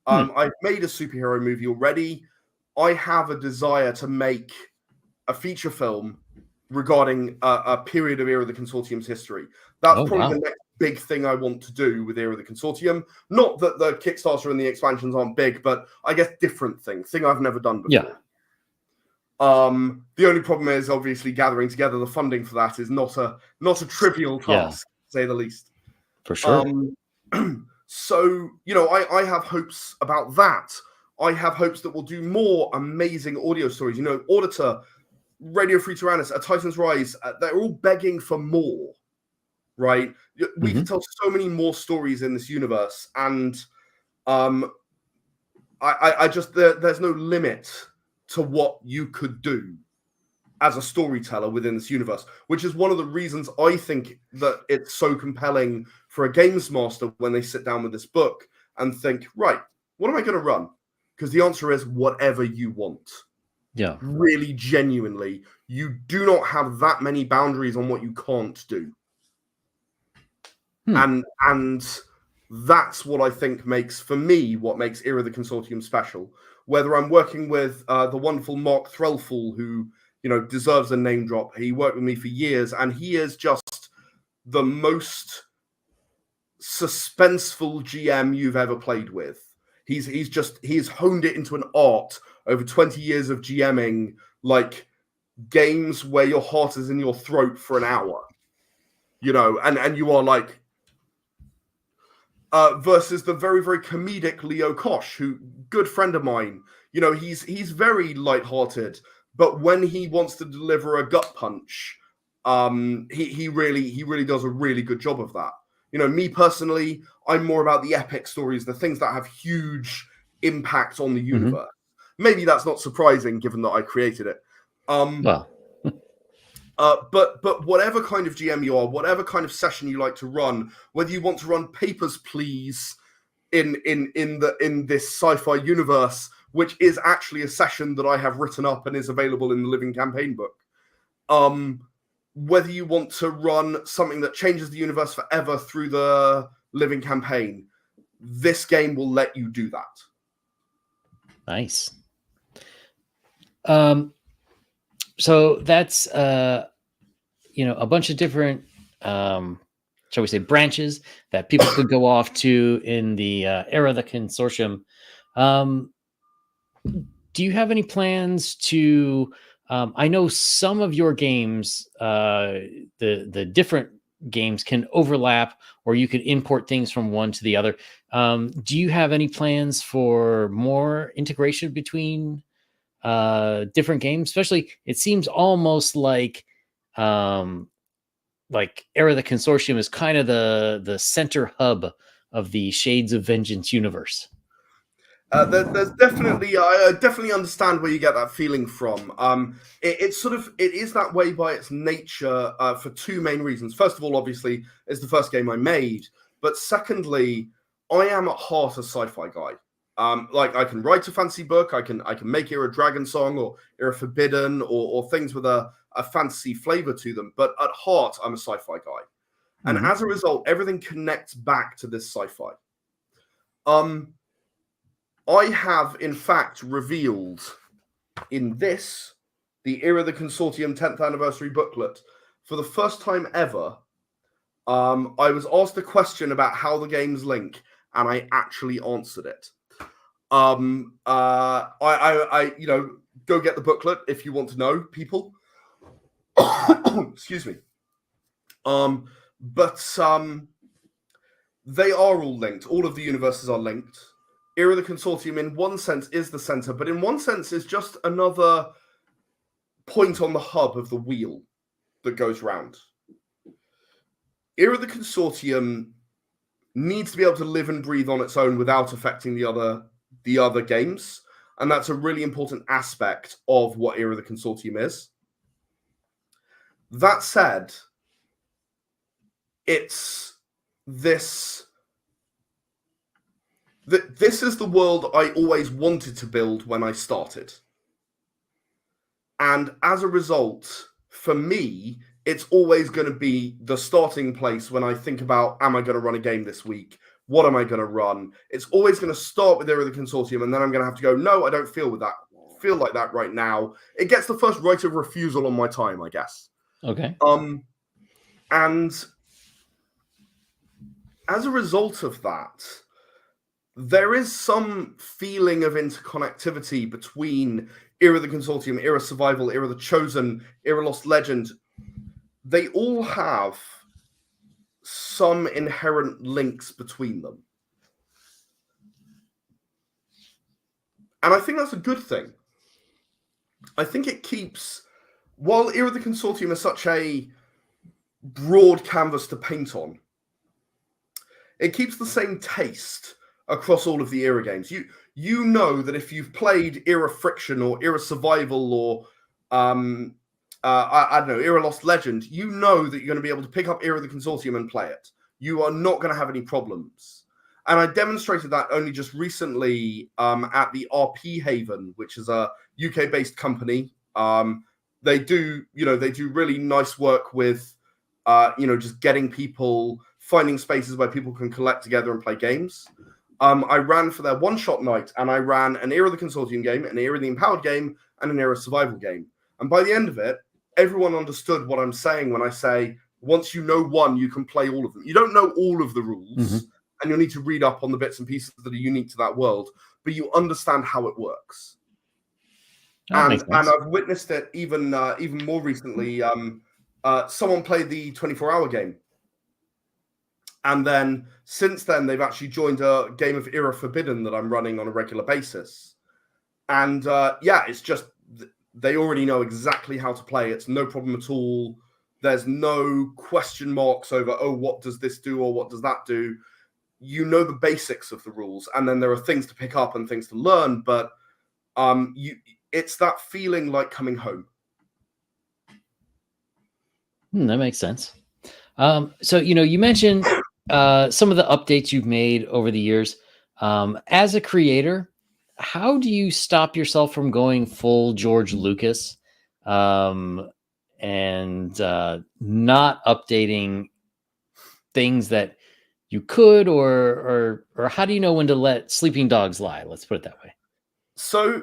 I've made a superhero movie already. I have a desire to make a feature film regarding a period of Era of the Consortium's history. That's probably the next big thing I want to do with Era of the Consortium. Not that the Kickstarter and the expansions aren't big, but I guess different thing I've never done before. Yeah. The only problem is obviously gathering together the funding for that is not a trivial task, to say the least. For sure. So, you know, I have hopes about that. I have hopes that we'll do more amazing audio stories. You know, Auditor, Radio Free Tyrannus, A Titan's Rise, they're all begging for more, right? We can tell so many more stories in this universe, and I just, there's no limit to what you could do as a storyteller within this universe, which is one of the reasons I think that it's so compelling for a games master when they sit down with this book and think, right, what am I going to run? Because the answer is whatever you want. Yeah. Really, genuinely, you do not have that many boundaries on what you can't do. And that's what I think makes, for me, what makes Era of the Consortium special. Whether I'm working with the wonderful Mark Threlfall, who, you know, deserves a name drop. He worked with me for years, and he is just the most suspenseful GM you've ever played with. He's honed it into an art over 20 years of GMing, like games where your heart is in your throat for an hour, you know, and you are like, versus the very, very comedic Leo Kosh, who, good friend of mine, you know, he's very lighthearted, but when he wants to deliver a gut punch, he really does a really good job of that. You know, me personally, I'm more about the epic stories, the things that have huge impact on the universe. Maybe that's not surprising given that I created it. But whatever kind of GM you are, whatever kind of session you like to run, whether you want to run Papers, Please in this sci-fi universe, which is actually a session that I have written up and is available in the Living Campaign book. Whether you want to run something that changes the universe forever through the Living Campaign, this game will let you do that. Nice. So that's you know, a bunch of different shall we say branches that people could go off to in the Era of the Consortium. do you have any plans to? I know some of your games, the different games can overlap, or you could import things from one to the other. Do you have any plans for more integration between different games? Especially, it seems almost like Era the Consortium is kind of the center hub of the Shades of Vengeance universe. There's definitely, I definitely understand where you get that feeling from. It's sort of, it is that way by its nature for two main reasons. First of all, obviously, it's the first game I made, but secondly, I am at heart a sci-fi guy. Like I can write a fancy book, I can make Era Dragon Song or Era Forbidden or things with a fancy flavor to them. But at heart, I'm a sci-fi guy, and as a result, everything connects back to this sci-fi. I have, in fact, revealed in this, the Era the Consortium 10th anniversary booklet, for the first time ever, I was asked a question about how the games link, and I actually answered it. I you know, go get the booklet if you want to know, people. Excuse me. But they are all linked. All of the universes are linked. Era the Consortium, in one sense, is the center, but in one sense, is just another point on the hub of the wheel that goes round. Era the Consortium needs to be able to live and breathe on its own without affecting the other games, and that's a really important aspect of what Era the Consortium is. That said, it's this is the world I always wanted to build when I started. And as a result, for me, it's always going to be the starting place when I think about, am I going to run a game this week? What am I going to run? It's always going to start with Era the Consortium, and then I'm going to have to go, no, I don't feel like that right now. It gets the first right of refusal on my time, I guess. Okay. And as a result of that, there is some feeling of interconnectivity between Era the Consortium, Era Survival, Era the Chosen, Era Lost Legend. They all have some inherent links between them. And I think that's a good thing. I think it keeps, while Era the Consortium is such a broad canvas to paint on, it keeps the same taste across all of the Era games. You know that if you've played Era Friction or Era Survival or I don't know, Era Lost Legend, you know that you're going to be able to pick up Era the Consortium and play it. You are not going to have any problems. And I demonstrated that only just recently at the RP Haven, which is a UK-based company. They do really nice work with just getting people, finding spaces where people can collect together and play games. I ran for their one-shot night, and I ran an Era the Consortium game, an Era the Empowered game, and an Era Survival game. And by the end of it, everyone understood what I'm saying when I say, once you know one, you can play all of them. You don't know all of the rules, and you'll need to read up on the bits and pieces that are unique to that world, but you understand how it works. And I've witnessed it even more recently. Someone played the 24-hour game. And then, since then, they've actually joined a game of Era Forbidden that I'm running on a regular basis. And it's just, they already know exactly how to play. It's no problem at all. There's no question marks over, oh, what does this do or what does that do? You know the basics of the rules. And then there are things to pick up and things to learn. But it's that feeling like coming home. That makes sense. So, you mentioned some of the updates you've made over the years. As a creator, how do you stop yourself from going full George Lucas and not updating things that you could, or how do you know when to let sleeping dogs lie? Let's put it that way. So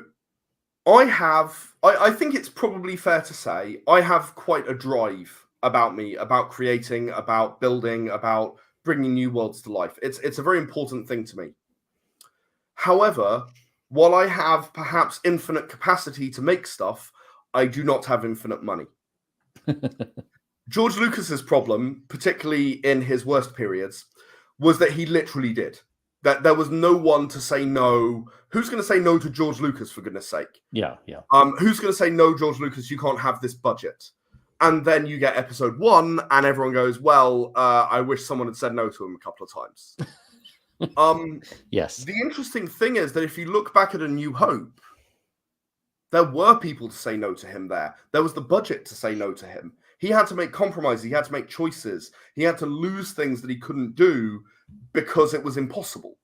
I think it's probably fair to say I have quite a drive about me, about creating, about building, about bringing new worlds to life. It's a very important thing to me. However, while I have perhaps infinite capacity to make stuff, I do not have infinite money. George Lucas's problem, particularly in his worst periods, was that he literally did. That there was no one to say no. Who's going to say no to George Lucas, for goodness sake? Yeah. Who's going to say no, George Lucas? You can't have this budget. And then you get episode 1, and everyone goes, "Well, I wish someone had said no to him a couple of times." Yes. The interesting thing is that if you look back at A New Hope, there were people to say no to him there. There was the budget to say no to him. He had to make compromises. He had to make choices. He had to lose things that he couldn't do because it was impossible.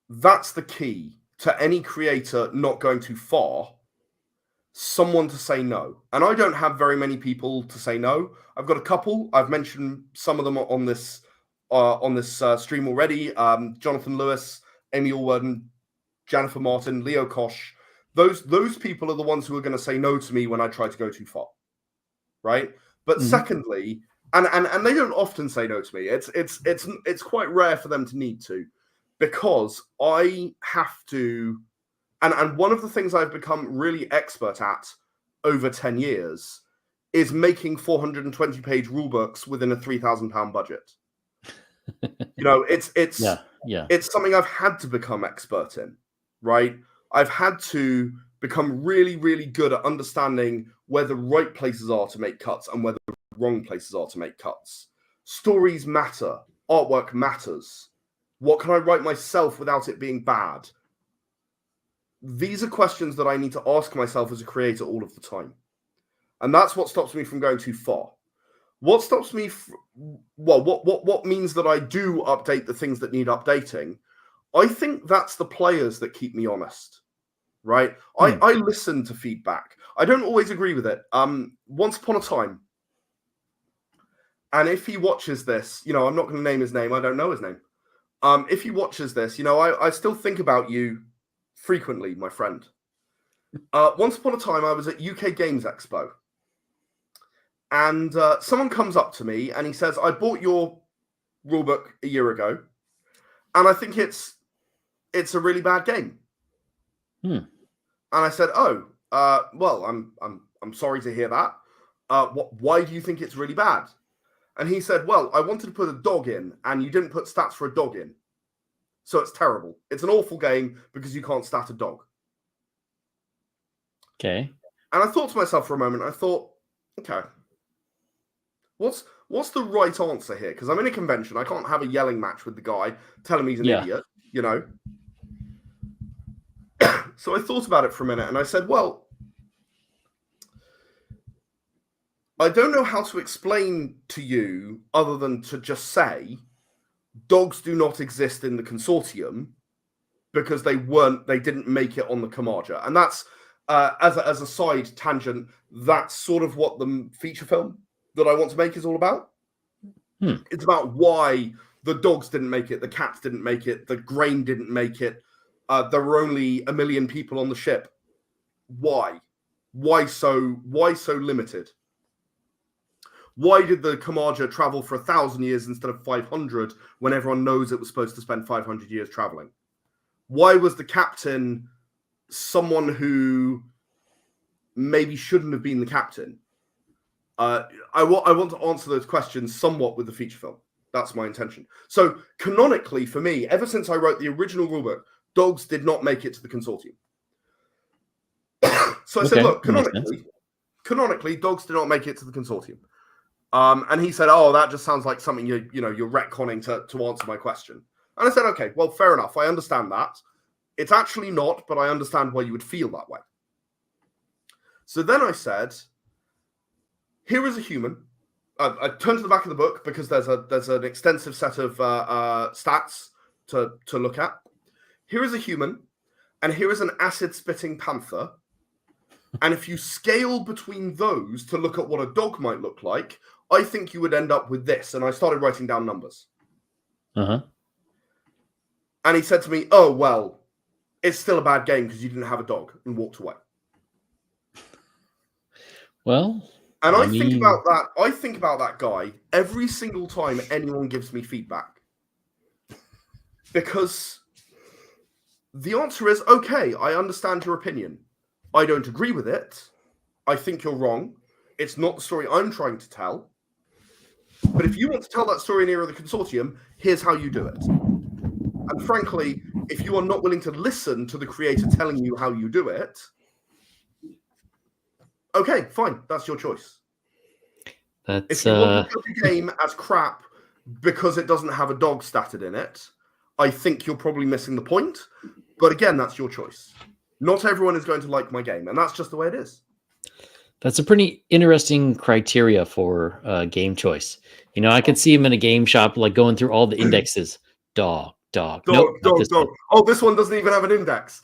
That's the key to any creator not going too far. Someone to say no. And I don't have very many people to say no. I've got a couple. I've mentioned some of them on this stream already. Jonathan Lewis, Amy Allwarden, Jennifer Martin, Leo Kosh. Those people are the ones who are going to say no to me when I try to go too far, right? But secondly, and they don't often say no to me. It's quite rare for them to need to, because I have to. And one of the things I've become really expert at over 10 years is making 420-page rulebooks within a £3,000 budget. It's something I've had to become expert in, right? I've had to become really, really good at understanding where the right places are to make cuts and where the wrong places are to make cuts. Stories matter. Artwork matters. What can I write myself without it being bad? These are questions that I need to ask myself as a creator all of the time. And that's what stops me from going too far. What stops me... what means that I do update the things that need updating? I think that's the players that keep me honest, right? I listen to feedback. I don't always agree with it. Once upon a time, and if he watches this, I'm not going to name his name. I don't know his name. If he watches this, I still think about you frequently, my friend. Once upon a time, I was at UK Games Expo. And someone comes up to me and he says, "I bought your rulebook a year ago, and I think it's a really bad game." And I said, "Oh, well, I'm sorry to hear that. Why do you think it's really bad?" And he said, "Well, I wanted to put a dog in, and you didn't put stats for a dog in. So it's terrible. It's an awful game because you can't stat a dog." Okay. And I thought to myself for a moment, I thought, okay, what's the right answer here? Because I'm in a convention. I can't have a yelling match with the guy telling me he's an idiot, So I thought about it for a minute and I said, well, I don't know how to explain to you other than to just say dogs do not exist in the Consortium because they didn't make it on the Kamaja. And that's, as a side tangent, that's sort of what the feature film that I want to make is all about. It's about why the dogs didn't make it, the cats didn't make it, the grain didn't make it. There were only 1 million people on the ship. Why? Why so limited? Why did the Kamaja travel for 1,000 years instead of 500 when everyone knows it was supposed to spend 500 years traveling? Why was the captain someone who maybe shouldn't have been the captain? I want to answer those questions somewhat with the feature film. That's my intention. So canonically, for me, ever since I wrote the original rulebook, dogs did not make it to the Consortium. So I said, look, canonically, dogs did not make it to the Consortium. And he said, "Oh, that just sounds like something you're retconning to answer my question." And I said, "Okay, well, fair enough. I understand that. It's actually not, but I understand why you would feel that way." So then I said, "Here is a human." I turned to the back of the book because there's an extensive set of stats to look at. Here is a human, and here is an acid-spitting panther. And if you scale between those to look at what a dog might look like, I think you would end up with this. And I started writing down numbers. And he said to me, "Oh, well, it's still a bad game because you didn't have a dog," and walked away. Well, and I think about that. I think about that guy every single time anyone gives me feedback. Because The answer is, okay, I understand your opinion. I don't agree with it. I think you're wrong. It's not the story I'm trying to tell. But if you want to tell that story in Era of the Consortium, here's how you do it. And frankly, if you are not willing to listen to the creator telling you how you do it, okay, fine, that's your choice. If you want to judge a game as crap because it doesn't have a dog statted in it, I think you're probably missing the point. But again, that's your choice. Not everyone is going to like my game, and that's just the way it is. That's a pretty interesting criteria for game choice. You know, I could see him in a game shop, like going through all the indexes. Dog. Dog. Nope, Oh, this one doesn't even have an index.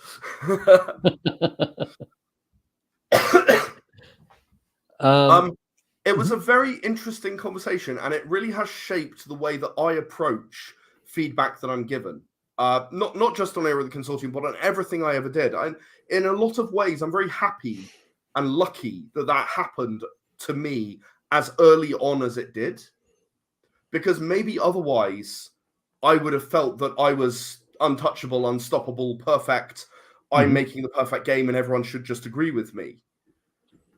It was a very interesting conversation, and it really has shaped the way that I approach feedback that I'm given. Not just on Era of the Consortium, but on everything I ever did. In a lot of ways, I'm very happy and lucky that happened to me as early on as it did. Because maybe otherwise, I would have felt that I was untouchable, unstoppable, perfect. I'm making the perfect game and everyone should just agree with me.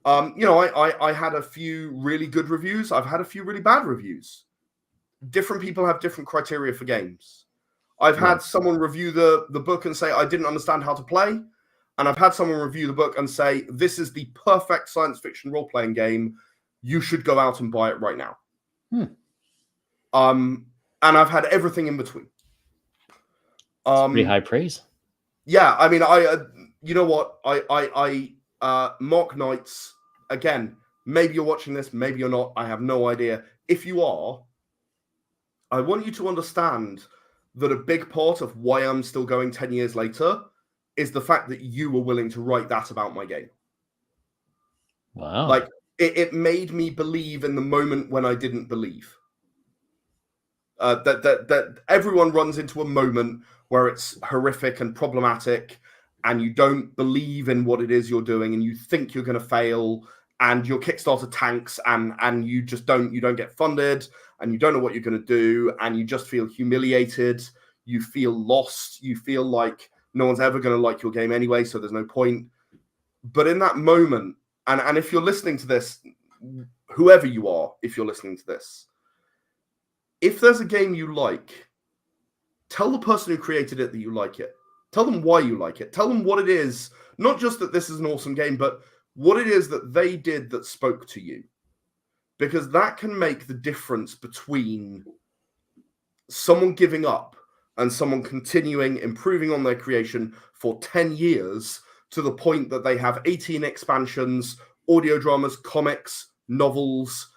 I had a few really good reviews. I've had a few really bad reviews. Different people have different criteria for games. I've had someone review the book and say, I didn't understand how to play. And I've had someone review the book and say, this is the perfect science fiction role-playing game. You should go out and buy it right now. And I've had everything in between. Pretty high praise. Yeah, I mean, you know what? Mark Knights, again, maybe you're watching this, maybe you're not. I have no idea. If you are, I want you to understand that a big part of why I'm still going 10 years later is the fact that you were willing to write that about my game. Wow. Like, it made me believe in the moment when I didn't believe. That everyone runs into a moment where it's horrific and problematic and you don't believe in what it is you're doing and you think you're going to fail and your Kickstarter tanks and you just don't get funded and you don't know what you're going to do and you just feel humiliated, you feel lost, you feel like no one's ever going to like your game anyway, so there's no point. But in that moment, and if you're listening to this, whoever you are, if you're listening to this, if there's a game you like, tell the person who created it that you like it. Tell them why you like it. Tell them what it is. Not just that this is an awesome game, but what it is that they did that spoke to you. Because that can make the difference between someone giving up and someone continuing, improving on their creation for 10 years to the point that they have 18 expansions, audio dramas, comics, novels,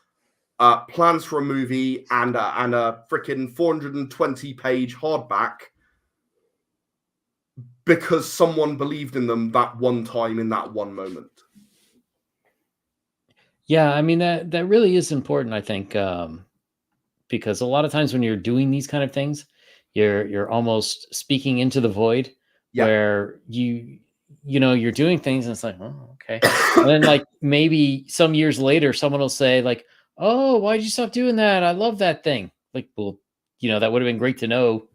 plans for a movie, and a freaking 420-page hardback because someone believed in them that one time in that one moment. Yeah, I mean, that really is important, I think, because a lot of times when you're doing these kind of things, you're almost speaking into the void where you're doing things and it's like, oh, okay. And then like maybe some years later, someone will say like, oh, why'd you stop doing that? I love that thing. Like, well, that would have been great to know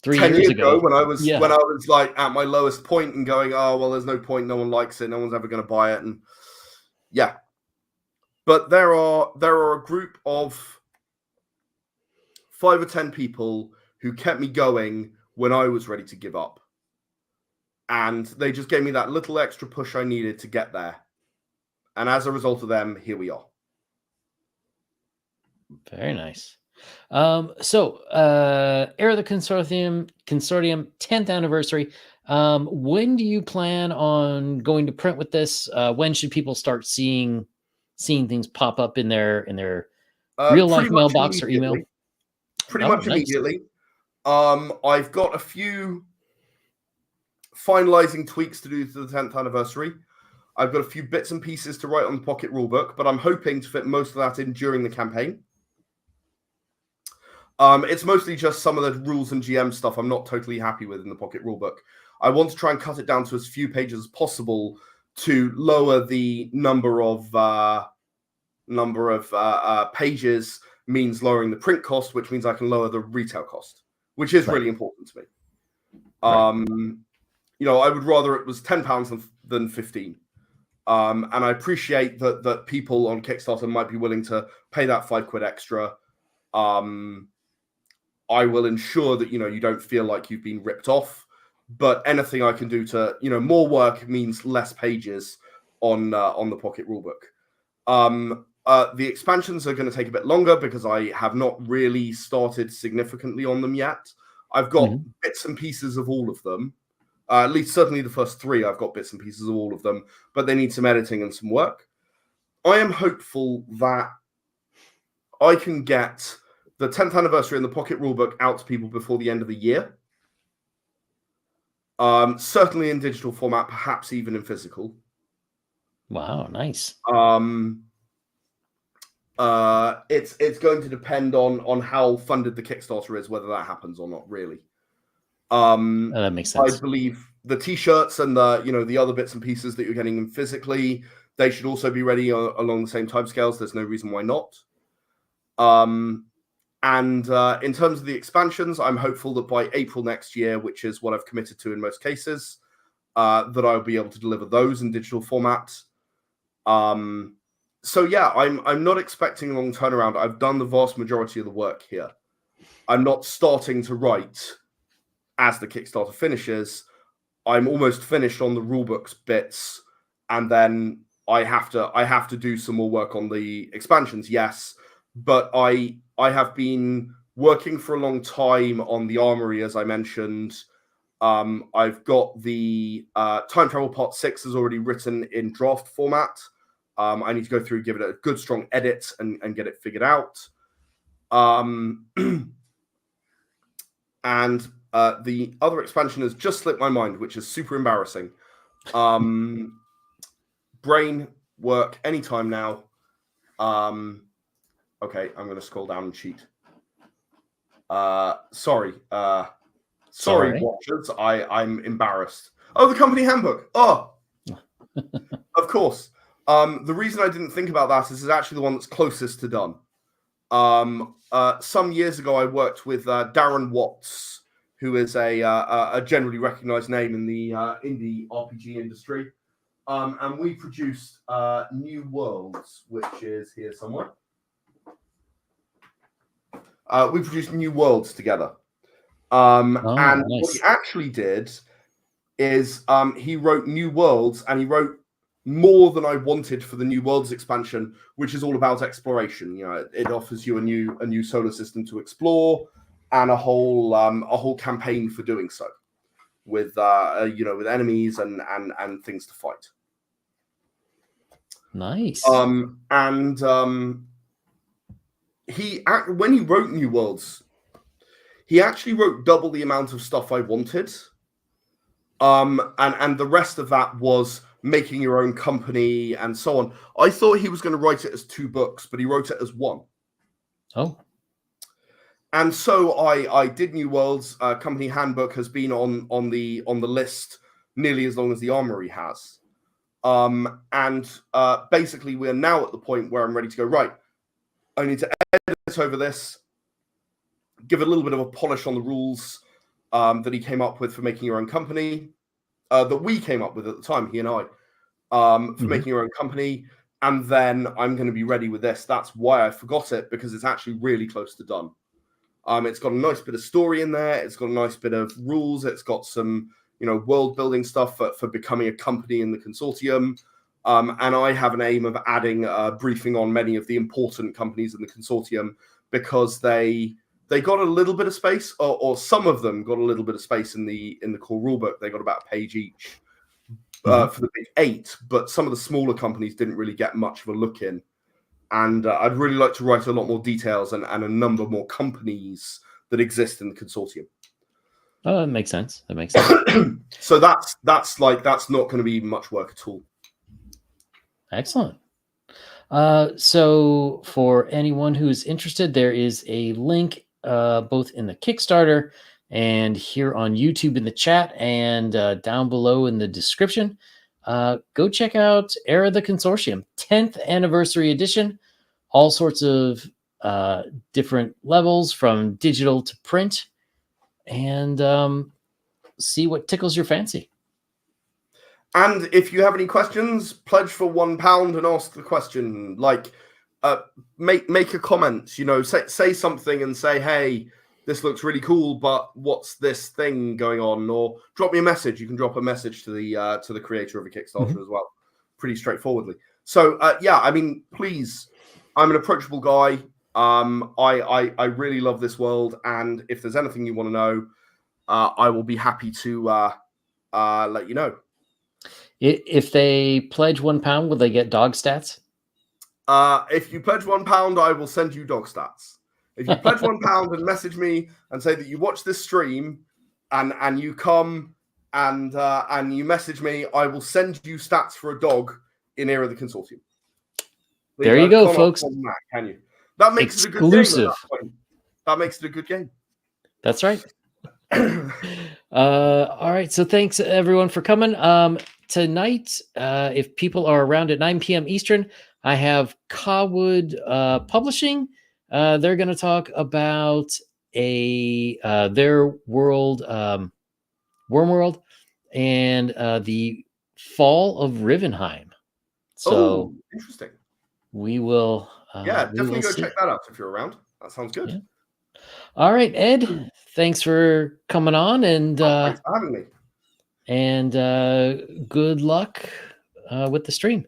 3 years ago when I was like at my lowest point and going, oh, well, there's no point. No one likes it. No one's ever going to buy it. And yeah. But there are a group of 5 or 10 people who kept me going when I was ready to give up. And they just gave me that little extra push I needed to get there. And as a result of them, here we are. Very nice. So Era of the Consortium 10th anniversary. When do you plan on going to print with this? When should people start seeing things pop up in their real life mailbox or email? Pretty much immediately. I've got a few finalizing tweaks to do to the 10th anniversary. I've got a few bits and pieces to write on the pocket rulebook, but I'm hoping to fit most of that in during the campaign. It's mostly just some of the rules and GM stuff I'm not totally happy with in the pocket rulebook. I want to try and cut it down to as few pages as possible to lower the number of pages means lowering the print cost, which means I can lower the retail cost, which is really important to me. I would rather it was £10 than 15. And I appreciate that people on Kickstarter might be willing to pay that £5 extra. I will ensure that you don't feel like you've been ripped off. But anything I can do to more work means less pages on the Pocket Rulebook. The expansions are going to take a bit longer because I have not really started significantly on them yet. I've got bits and pieces of all of them. At least certainly the first 3, I've got bits and pieces of all of them, but they need some editing and some work. I am hopeful that I can get the 10th anniversary and the Pocket Rulebook out to people before the end of the year. Certainly in digital format, perhaps even in physical. Wow, nice. It's going to depend on how funded the Kickstarter is, whether that happens or not, really. That makes sense. I believe the T-shirts and the other bits and pieces that you're getting them physically, they should also be ready along the same timescales. There's no reason why not. And in terms of the expansions, I'm hopeful that by April next year, which is what I've committed to in most cases, that I'll be able to deliver those in digital format. So yeah, I'm not expecting a long turnaround. I've done the vast majority of the work here. I'm not starting to write as the Kickstarter finishes. I'm almost finished on the rulebooks bits, and then I have to do some more work on the expansions. Yes, but I have been working for a long time on the armory, as I mentioned. I've got the Time Travel Part 6 is already written in draft format. I need to go through, give it a good, strong edit, and get it figured out. And the other expansion has just slipped my mind, which is super embarrassing. Brain work anytime now. Okay, I'm going to scroll down and cheat. Sorry, watchers. I'm embarrassed. Oh, the company handbook. Oh, of course. The reason I didn't think about that is it's actually the one that's closest to done. Some years ago, I worked with Darren Watts, who is a generally recognized name in the indie RPG industry. And we produced New Worlds, which is here somewhere. We produced New Worlds together. And nice. What he actually did is he wrote New Worlds, and he wrote more than I wanted for the New Worlds expansion, which is all about exploration. It offers you a new solar system to explore, and a whole campaign for doing so, with with enemies and things to fight. Nice. When he wrote New Worlds, he actually wrote double the amount of stuff I wanted. And the rest of that was making your own company and so on. I thought he was going to write it as 2 books, but he wrote it as 1. Oh. And so I did New Worlds. Company handbook has been on the list nearly as long as the Armory has. Basically we're now at the point where I'm ready to go, right, I need to edit over this, give it a little bit of a polish on the rules that he came up with for making your own company, that we came up with at the time, he and I, for making your own company. And then I'm going to be ready with this. That's why I forgot it, because it's actually really close to done. It's got a nice bit of story in there. It's got a nice bit of rules. It's got some, world building stuff for becoming a company in the Consortium. And I have an aim of adding a briefing on many of the important companies in the Consortium, because they got a little bit of space, or some of them got a little bit of space in the core rulebook. They got about a page each for the big 8, but some of the smaller companies didn't really get much of a look in. And I'd really like to write a lot more details and a number more companies that exist in the Consortium. Oh, that makes sense. That makes sense. So that's not going to be much work at all. Excellent. So for anyone who's interested, there is a link both in the Kickstarter and here on YouTube in the chat, and down below in the description. Go check out Era the Consortium 10th anniversary edition. All sorts of different levels, from digital to print, and see what tickles your fancy. And if you have any questions, pledge for £1 and ask the question. Like, make a comment. You know, say something and say, "Hey, this looks really cool, but what's this thing going on?" Or drop me a message. You can drop a message to the creator of a Kickstarter as well, pretty straightforwardly. So yeah, I mean, please, I'm an approachable guy. I really love this world, and if there's anything you want to know, I will be happy to let you know. If they pledge £1, will they get dog stats? If you pledge £1, I will send you dog stats. If you pledge £1 and message me and say that you watch this stream and you come and you message me, I will send you stats for a dog in Era of the Consortium. There you go, folks. That, can you? That makes exclusive. It a good game. At that point. That makes it a good game. That's right. All right. So thanks everyone for coming. Tonight, if people are around at 9 p.m. Eastern, I have Cawood Publishing. They're going to talk about their world, Wormworld, and the fall of Rivenheim. So interesting. We will. Yeah, definitely go check that out if you're around. That sounds good. Yeah. All right, Ed. Thanks for coming on, and thanks for having me. And good luck with the stream.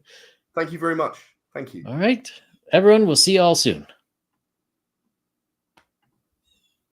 Thank you very much. Thank you. All right, everyone. We'll see you all soon.